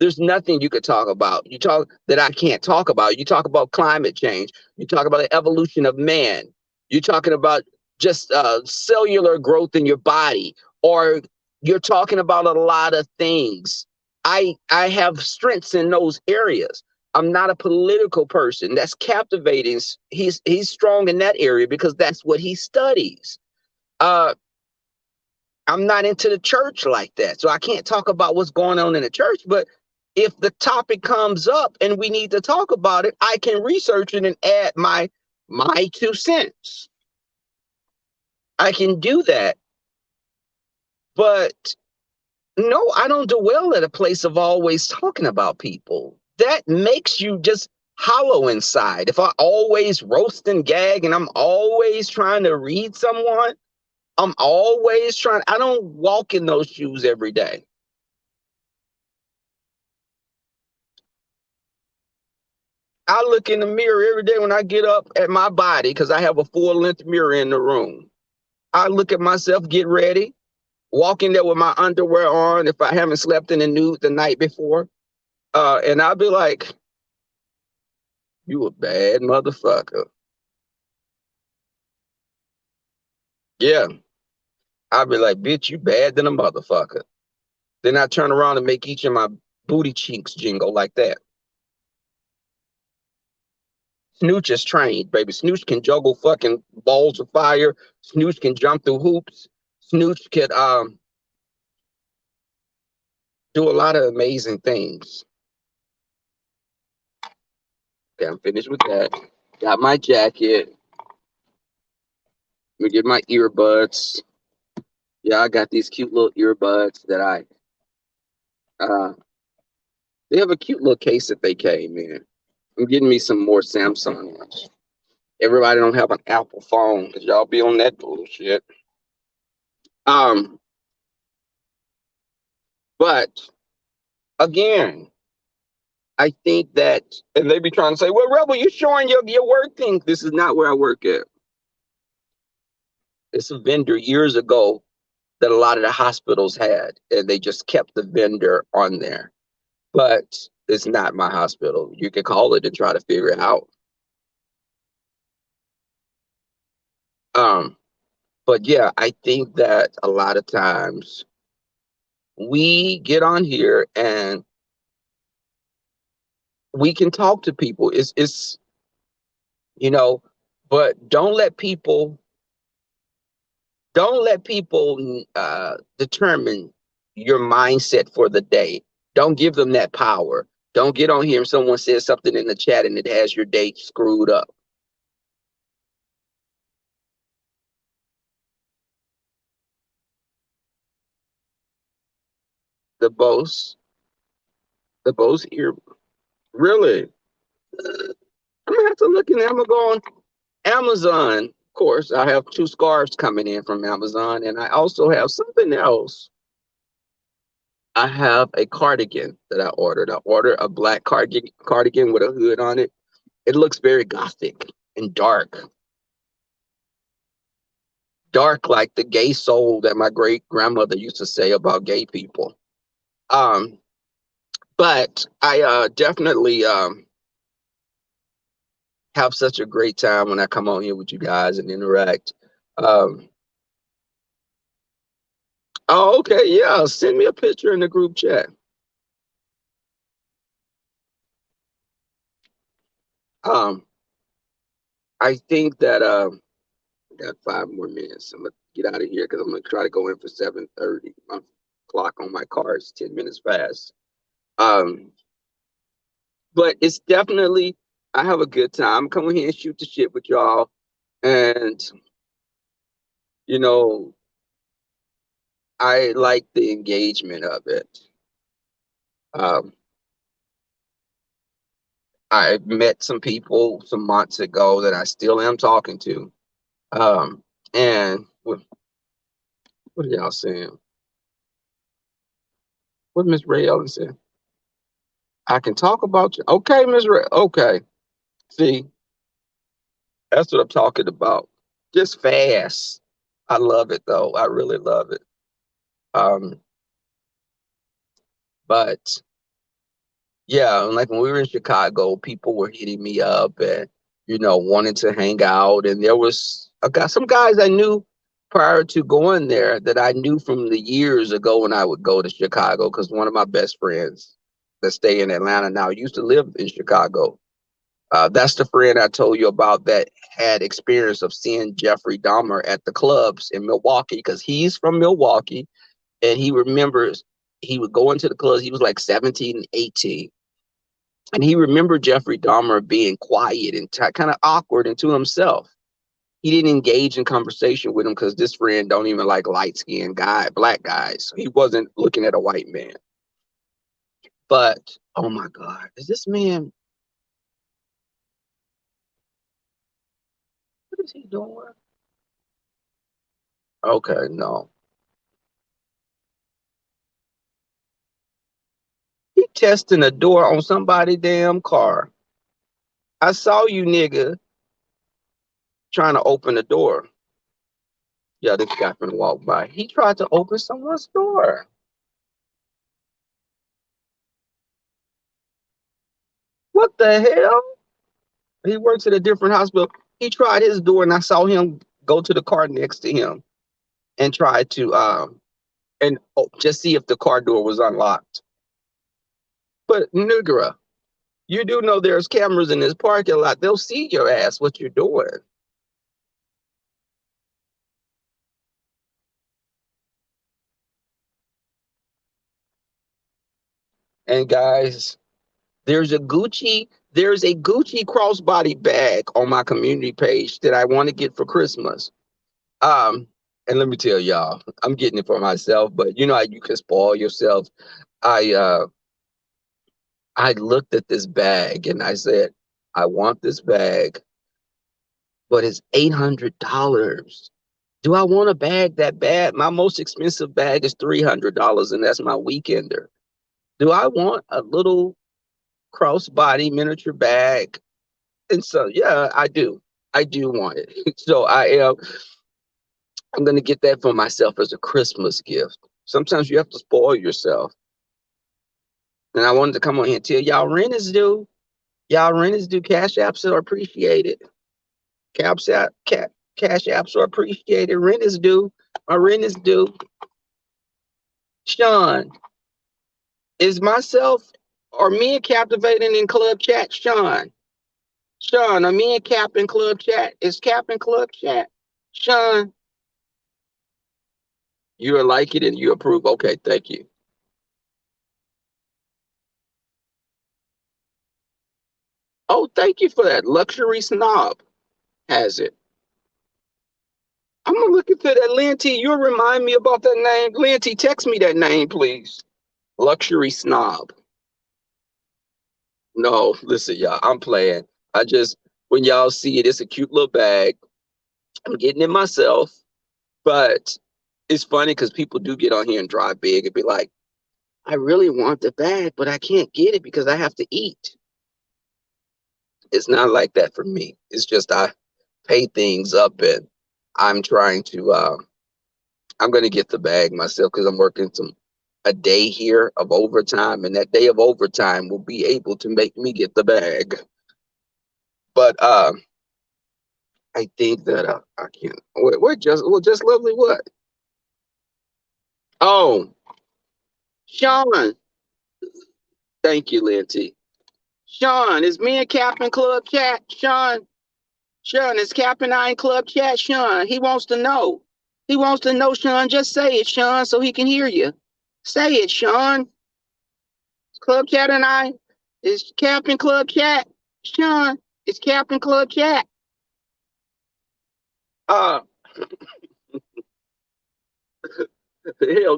There's nothing you could talk about. You talk that I can't talk about. You talk about climate change. You talk about the evolution of man. You're talking about just cellular growth in your body, or you're talking about a lot of things. I have strengths in those areas. I'm not a political person. That's captivating. He's strong in that area because that's what he studies. Uh, I'm not into the church like that, so I can't talk about what's going on in the church. But if the topic comes up and we need to talk about it, I can research it and add my 2 cents. I can do that. But no, I don't dwell at a place of always talking about people. That makes you just hollow inside. If I always roast and gag and I'm always trying to read someone, I don't walk in those shoes every day. I look in the mirror every day when I get up at my body because I have a full-length mirror in the room. I look at myself, get ready, walk in there with my underwear on if I haven't slept in the nude the night before. And I'll be like, you a bad motherfucker. Yeah. I'll be like, bitch, you bad than a motherfucker. Then I turn around and make each of my booty cheeks jingle like that. Snooch is trained, baby. Snooch can juggle fucking balls of fire. Snooch can jump through hoops. Snooch can do a lot of amazing things. Okay, I'm finished with that. Got my jacket. Let me get my earbuds. Yeah, I got these cute little earbuds that they have a cute little case that they came in. I'm getting me some more Samsung ones. Everybody don't have an Apple phone because y'all be on that bullshit. Um, but again, I think that, and they be trying to say, well, Rebel, you're showing your work thing. This is not where I work at. It's a vendor years ago that a lot of the hospitals had, and they just kept the vendor on there. But it's not my hospital. You can call it and try to figure it out. Um, but yeah, I think that a lot of times we get on here and we can talk to people. It's you know, but don't let people determine your mindset for the day. Don't give them that power. Don't get on here and someone says something in the chat and it has your day screwed up. The boss, the boss ear, really. I'm gonna have to look in there. I'm gonna go on Amazon. Of course, I have 2 scarves coming in from Amazon, and I also have something else. I have a cardigan that I ordered. I ordered a black cardigan with a hood on it. It looks very gothic and dark like the gay soul that my great grandmother used to say about gay people. Um, but I definitely have such a great time when I come on here with you guys and interact. Um, oh, okay, yeah. Send me a picture in the group chat. Um, I think that Got 5 more minutes. I'm gonna get out of here because I'm gonna try to go in for 7:30. My clock on my car is 10 minutes fast. Um, but it's definitely I have a good time. Come here and shoot the shit with y'all, and you know I like the engagement of it. Um, I met some people some months ago that I still am talking to. And what are y'all saying? What Miss Ray Ellen said? I can talk about you. Okay, Miss Ray. Okay. See, that's what I'm talking about. Just fast. I love it though. I really love it. Um, but yeah, like when we were in Chicago, people were hitting me up and wanting to hang out. And there was some guys I knew prior to going there that I knew from the years ago when I would go to Chicago because one of my best friends that stay in Atlanta now used to live in Chicago. That's the friend I told you about that had experience of seeing Jeffrey Dahmer at the clubs in Milwaukee because he's from Milwaukee and he remembers he would go into the clubs. He was like 17, 18. And he remembered Jeffrey Dahmer being quiet and kind of awkward and to himself. He didn't engage in conversation with him because this friend don't even like light-skinned black guys. So he wasn't looking at a white man. But, oh my God, is this man, what is he doing? Okay, no. He testing a door on somebody's damn car. I saw you, nigga, trying to open the door. Yeah, this guy finna walk by. He tried to open someone's door. What the hell? He works at a different hospital. He tried his door, and I saw him go to the car next to him and try to just see if the car door was unlocked. But nigga, you do know there's cameras in this parking lot. They'll see your ass what you're doing. And guys, there's a Gucci crossbody bag on my community page that I want to get for Christmas. Um, and let me tell y'all, I'm getting it for myself, but you know how you can spoil yourself. I uh I looked at this bag and I said, I want this bag, but it's $800. Do I want a bag that bad? My most expensive bag is $300, and that's my weekender. Do I want a little crossbody miniature bag? And so, yeah, I do. I do want it. So I'm gonna get that for myself as a Christmas gift. Sometimes you have to spoil yourself. And I wanted to come on here and tell y'all rent is due. Y'all rent is due. Cash apps are appreciated. Caps out, cash apps are appreciated. Rent is due. My rent is due. Sean, is myself or me and captivating in club chat? Sean, are me and Cap in club chat? Is Cap in club chat? Sean, you like it and you approve. Okay, thank you. Oh, thank you for that. Luxury Snob has it. I'm gonna look into that. Linty, you'll remind me about that name. Linty, text me that name, please. Luxury Snob. No, listen, y'all, I'm playing. I just, when y'all see it, it's a cute little bag. I'm getting it myself, but it's funny because people do get on here and drive big and be like, I really want the bag, but I can't get it because I have to eat. It's not like that for me. It's just I pay things up and I'm trying to, I'm going to get the bag myself because I'm working a day here of overtime, and that day of overtime will be able to make me get the bag. But I think that I can. Just lovely. What? Oh, Sean. Thank you, Linty. Sean, is me and Captain Club chat? Sean, Sean, is Cap and I in club chat, Sean? He wants to know. He wants to know, Sean. Just say it, Sean, so he can hear you. Say it, Sean. Club chat and I is Cap in club chat. Sean, it's Cap in club chat. Uh, hell,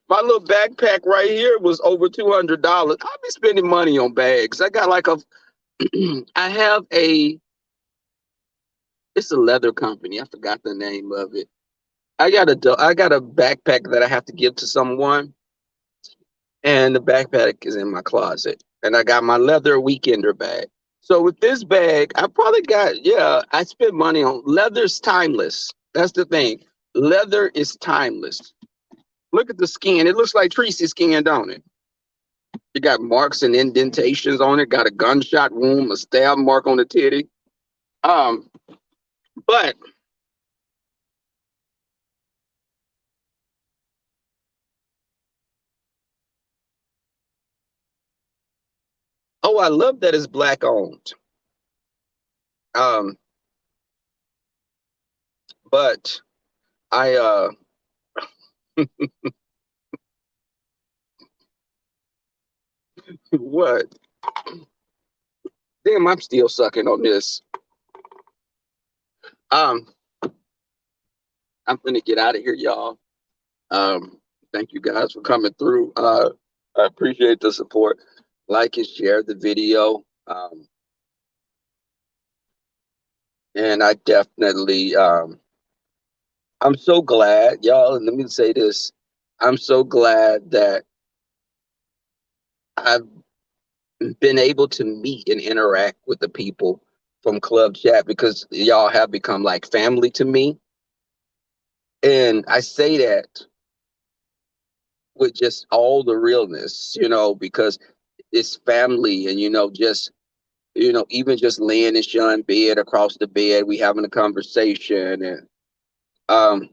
my little backpack right here was over $200. I'll be spending money on bags. I got like I have it's a leather company. I forgot the name of it. I got a backpack that I have to give to someone, and the backpack is in my closet. And I got my leather weekender bag. So with this bag, I probably I spent money on leather's timeless. That's the thing. Leather is timeless. Look at the skin. It looks like Tracy skin, don't it? It got marks and indentations on it. Got a gunshot wound, a stab mark on the titty. Um, but oh, I love that it's black owned. Um, but I what? Damn, I'm still sucking on this. Um, I'm gonna get out of here, y'all. Thank you guys for coming through. I appreciate the support. Like and share the video. And I definitely I'm so glad, y'all, and let me say this. I'm so glad that I've been able to meet and interact with the people from Club Chat because y'all have become like family to me. And I say that with just all the realness, because it's family and, even just laying in Sean's bed across the bed, we having a conversation and um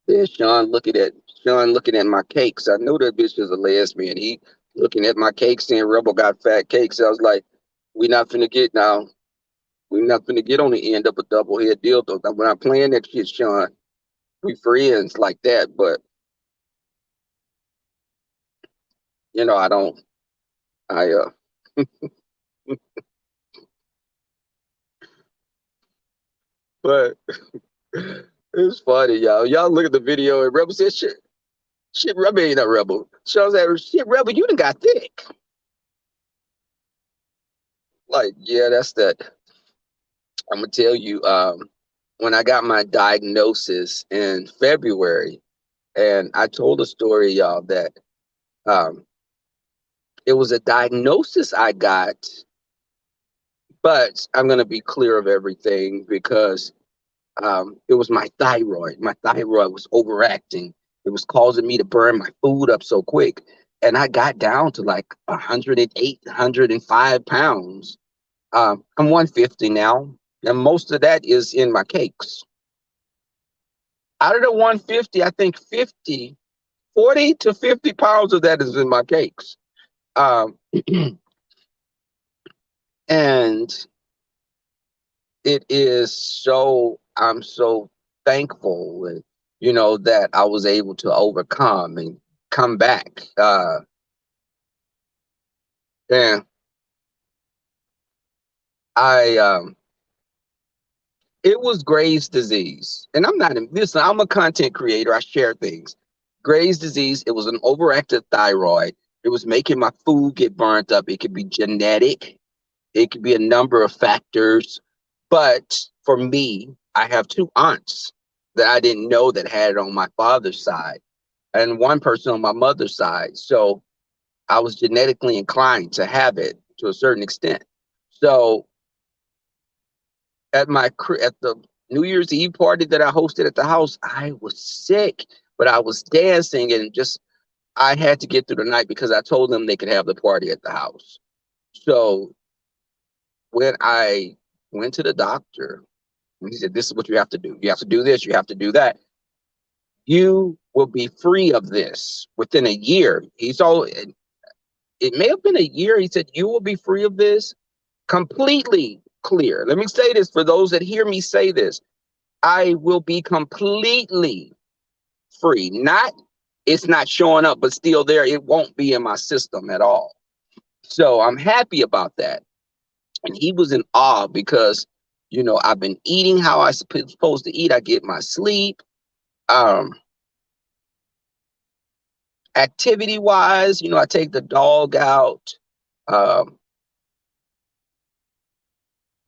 then Sean looking at my cakes. I know that bitch is a lesbian. He looking at my cakes saying Rebel got fat cakes. I was like, we not finna get now. We not finna get on the end of a double head deal though. We're not playing that shit, Sean. We friends like that, but I don't I but it's funny, y'all. Y'all look at the video and Rebel said shit, Rebel ain't a Rebel. Sean said, shit, Rebel, you done got thick. Like, yeah, that's that. I'm gonna tell you, when I got my diagnosis in February, and I told a story, y'all, that um, it was a diagnosis I got, but I'm gonna be clear of everything because it was my thyroid. My thyroid was overacting. It was causing me to burn my food up so quick, and I got down to like 108, 105 pounds. I'm 150 now, and most of that is in my cakes. Out of the 150, I think 40 to 50 pounds of that is in my cakes. Um, and it is I'm so thankful, and, that I was able to overcome and come back. And I, it was Graves' disease. And I'm a content creator. I share things. Graves' disease, it was an overactive thyroid. It was making my food get burnt up. It could be genetic. It could be a number of factors. But for me, I have two aunts that I didn't know that had it on my father's side and one person on my mother's side. So I was genetically inclined to have it to a certain extent. So at the New Year's Eve party that I hosted at the house, I was sick, but I was dancing and I had to get through the night because I told them they could have the party at the house. So when I went to the doctor, he said, "This is what you have to do. You have to do this. You have to do that. You will be free of this within a year." It may have been a year. He said, "You will be free of this completely clear. Let me say this for those that hear me say this. I will be completely free. Not, it's not showing up, but still there. It won't be in my system at all. So I'm happy about that. And he was in awe because, I've been eating how I supposed to eat. I get my sleep. Um, Activity wise, I take the dog out. Um,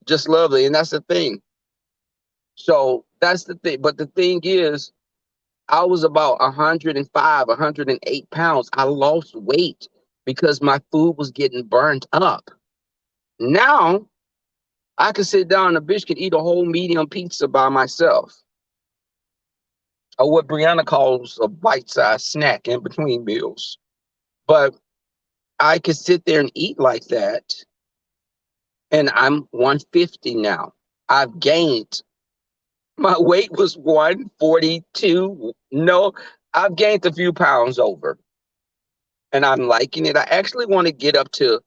just lovely. And that's the thing. So that's the thing. But the thing is, I was about 105, 108 pounds. I lost weight because my food was getting burnt up. Now I can sit down and a bitch can eat a whole medium pizza by myself, or what Brianna calls a bite-sized snack in between meals. But I could sit there and eat like that, and I'm 150 now. I've gained. My weight was 142. No, I've gained a few pounds over, and I'm liking it. I actually want to get up to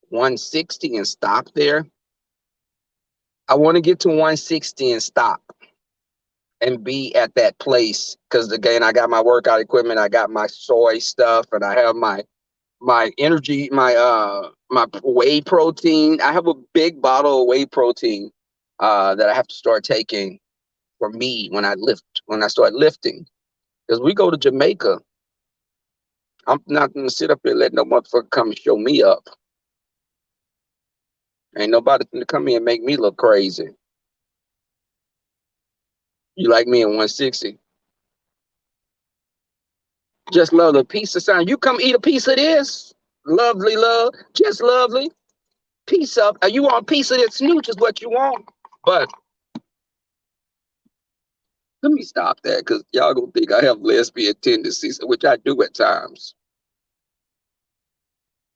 160 and stop there. I want to get to 160 and stop and be at that place because again, I got my workout equipment, I got my soy stuff, and I have my energy, my whey protein. I have a big bottle of whey protein that I have to start taking for me when I start lifting. Because we go to Jamaica, I'm not gonna sit up here and let no motherfucker come and show me up. Ain't nobody gonna come here and make me look crazy. You like me in 160. Just love the piece of sound. You come eat a piece of this. Lovely love. Just lovely. Piece of, you want a piece of this snooch is what you want. But let me stop that because y'all gonna think I have lesbian tendencies, which I do at times.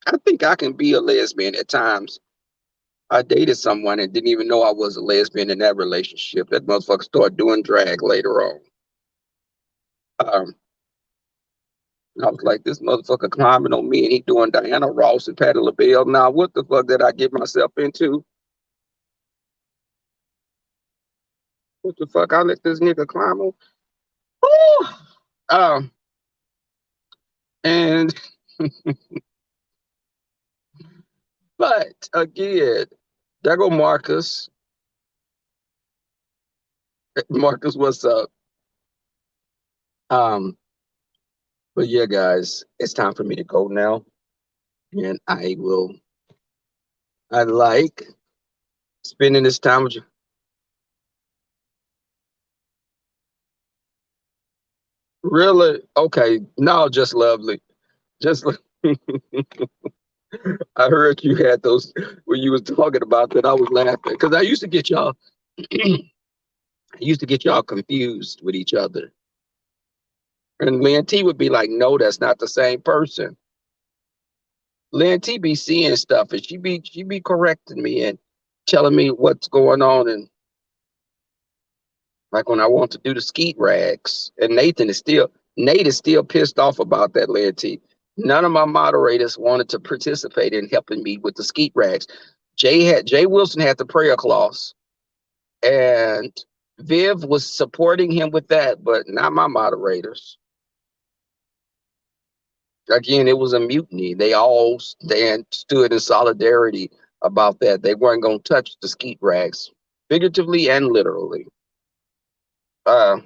I think I can be a lesbian at times. I dated someone and didn't even know I was a lesbian in that relationship. That motherfucker started doing drag later on. Um, I was like, this motherfucker climbing on me and he doing Diana Ross and Patti LaBelle. Now, what the fuck did I get myself into? What the fuck? I let this nigga climb on. Woo! Um, and but again, there go Marcus. Marcus, what's up? Um, but yeah, guys, it's time for me to go now, and I like spending this time with you. Really? Okay. No, just lovely. Just I heard you had those when you was talking about that. I was laughing because I used to get y'all. I used to get y'all confused with each other. And Lynn T would be like, "No, that's not the same person." Lynn T be seeing stuff, and she be correcting me and telling me what's going on. And like when I want to do the skeet rags, and Nate is still pissed off about that. Lynn T. None of my moderators wanted to participate in helping me with the skeet rags. Jay Wilson had the prayer clause, and Viv was supporting him with that, but not my moderators. Again, it was a mutiny. They all stood in solidarity about that. They weren't going to touch the skeet rags, figuratively and literally. Uh,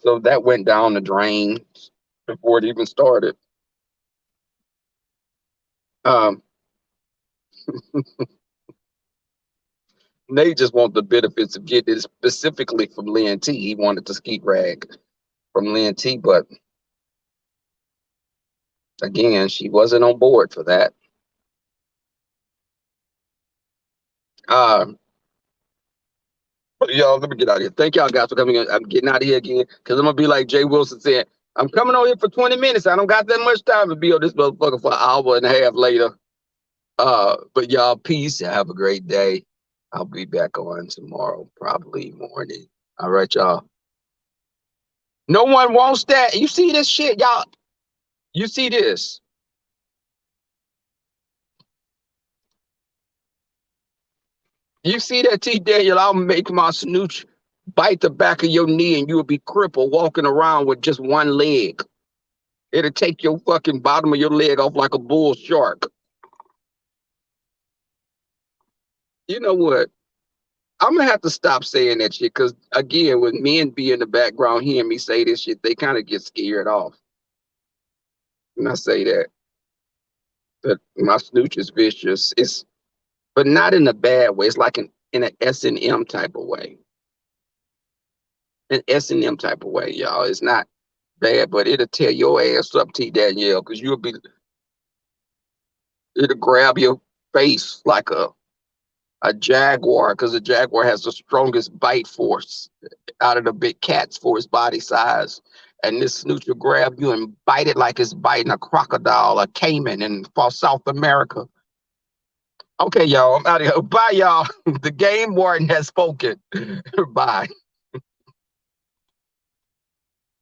so that went down the drain before it even started. Um, they just want the benefits of getting it specifically from Lynn T. He wanted the skeet rag from Lynn T, but again, she wasn't on board for that. Uh, Y'all, let me get out of here. Thank y'all guys for coming in. I'm getting out of here again because I'm gonna be like Jay Wilson said. I'm coming on here for 20 minutes. I don't got that much time to be on this motherfucker for an hour and a half later. But y'all, peace. Have a great day. I'll be back on tomorrow, probably morning. All right, y'all. No one wants that. You see this shit, y'all? You see this? You see that, T. Daniel? I'll make my snooch bite the back of your knee and you'll be crippled walking around with just one leg. It'll take your fucking bottom of your leg off like a bull shark. You know what? I'm gonna have to stop saying that shit because again, when men be in the background hearing me say this shit, they kind of get scared off. And I say that. But my snooch is vicious. It's but not in a bad way. It's like in an S&M type of way. An S&M type of way, y'all. It's not bad, but it'll tear your ass up, T. Danielle, because it'll grab your face like a jaguar, because a jaguar has the strongest bite force out of the big cats for his body size. And this snooch will grab you and bite it like it's biting a crocodile, a caiman in South America. Okay, y'all, I'm out of here. Bye, y'all. The game warden has spoken. Bye.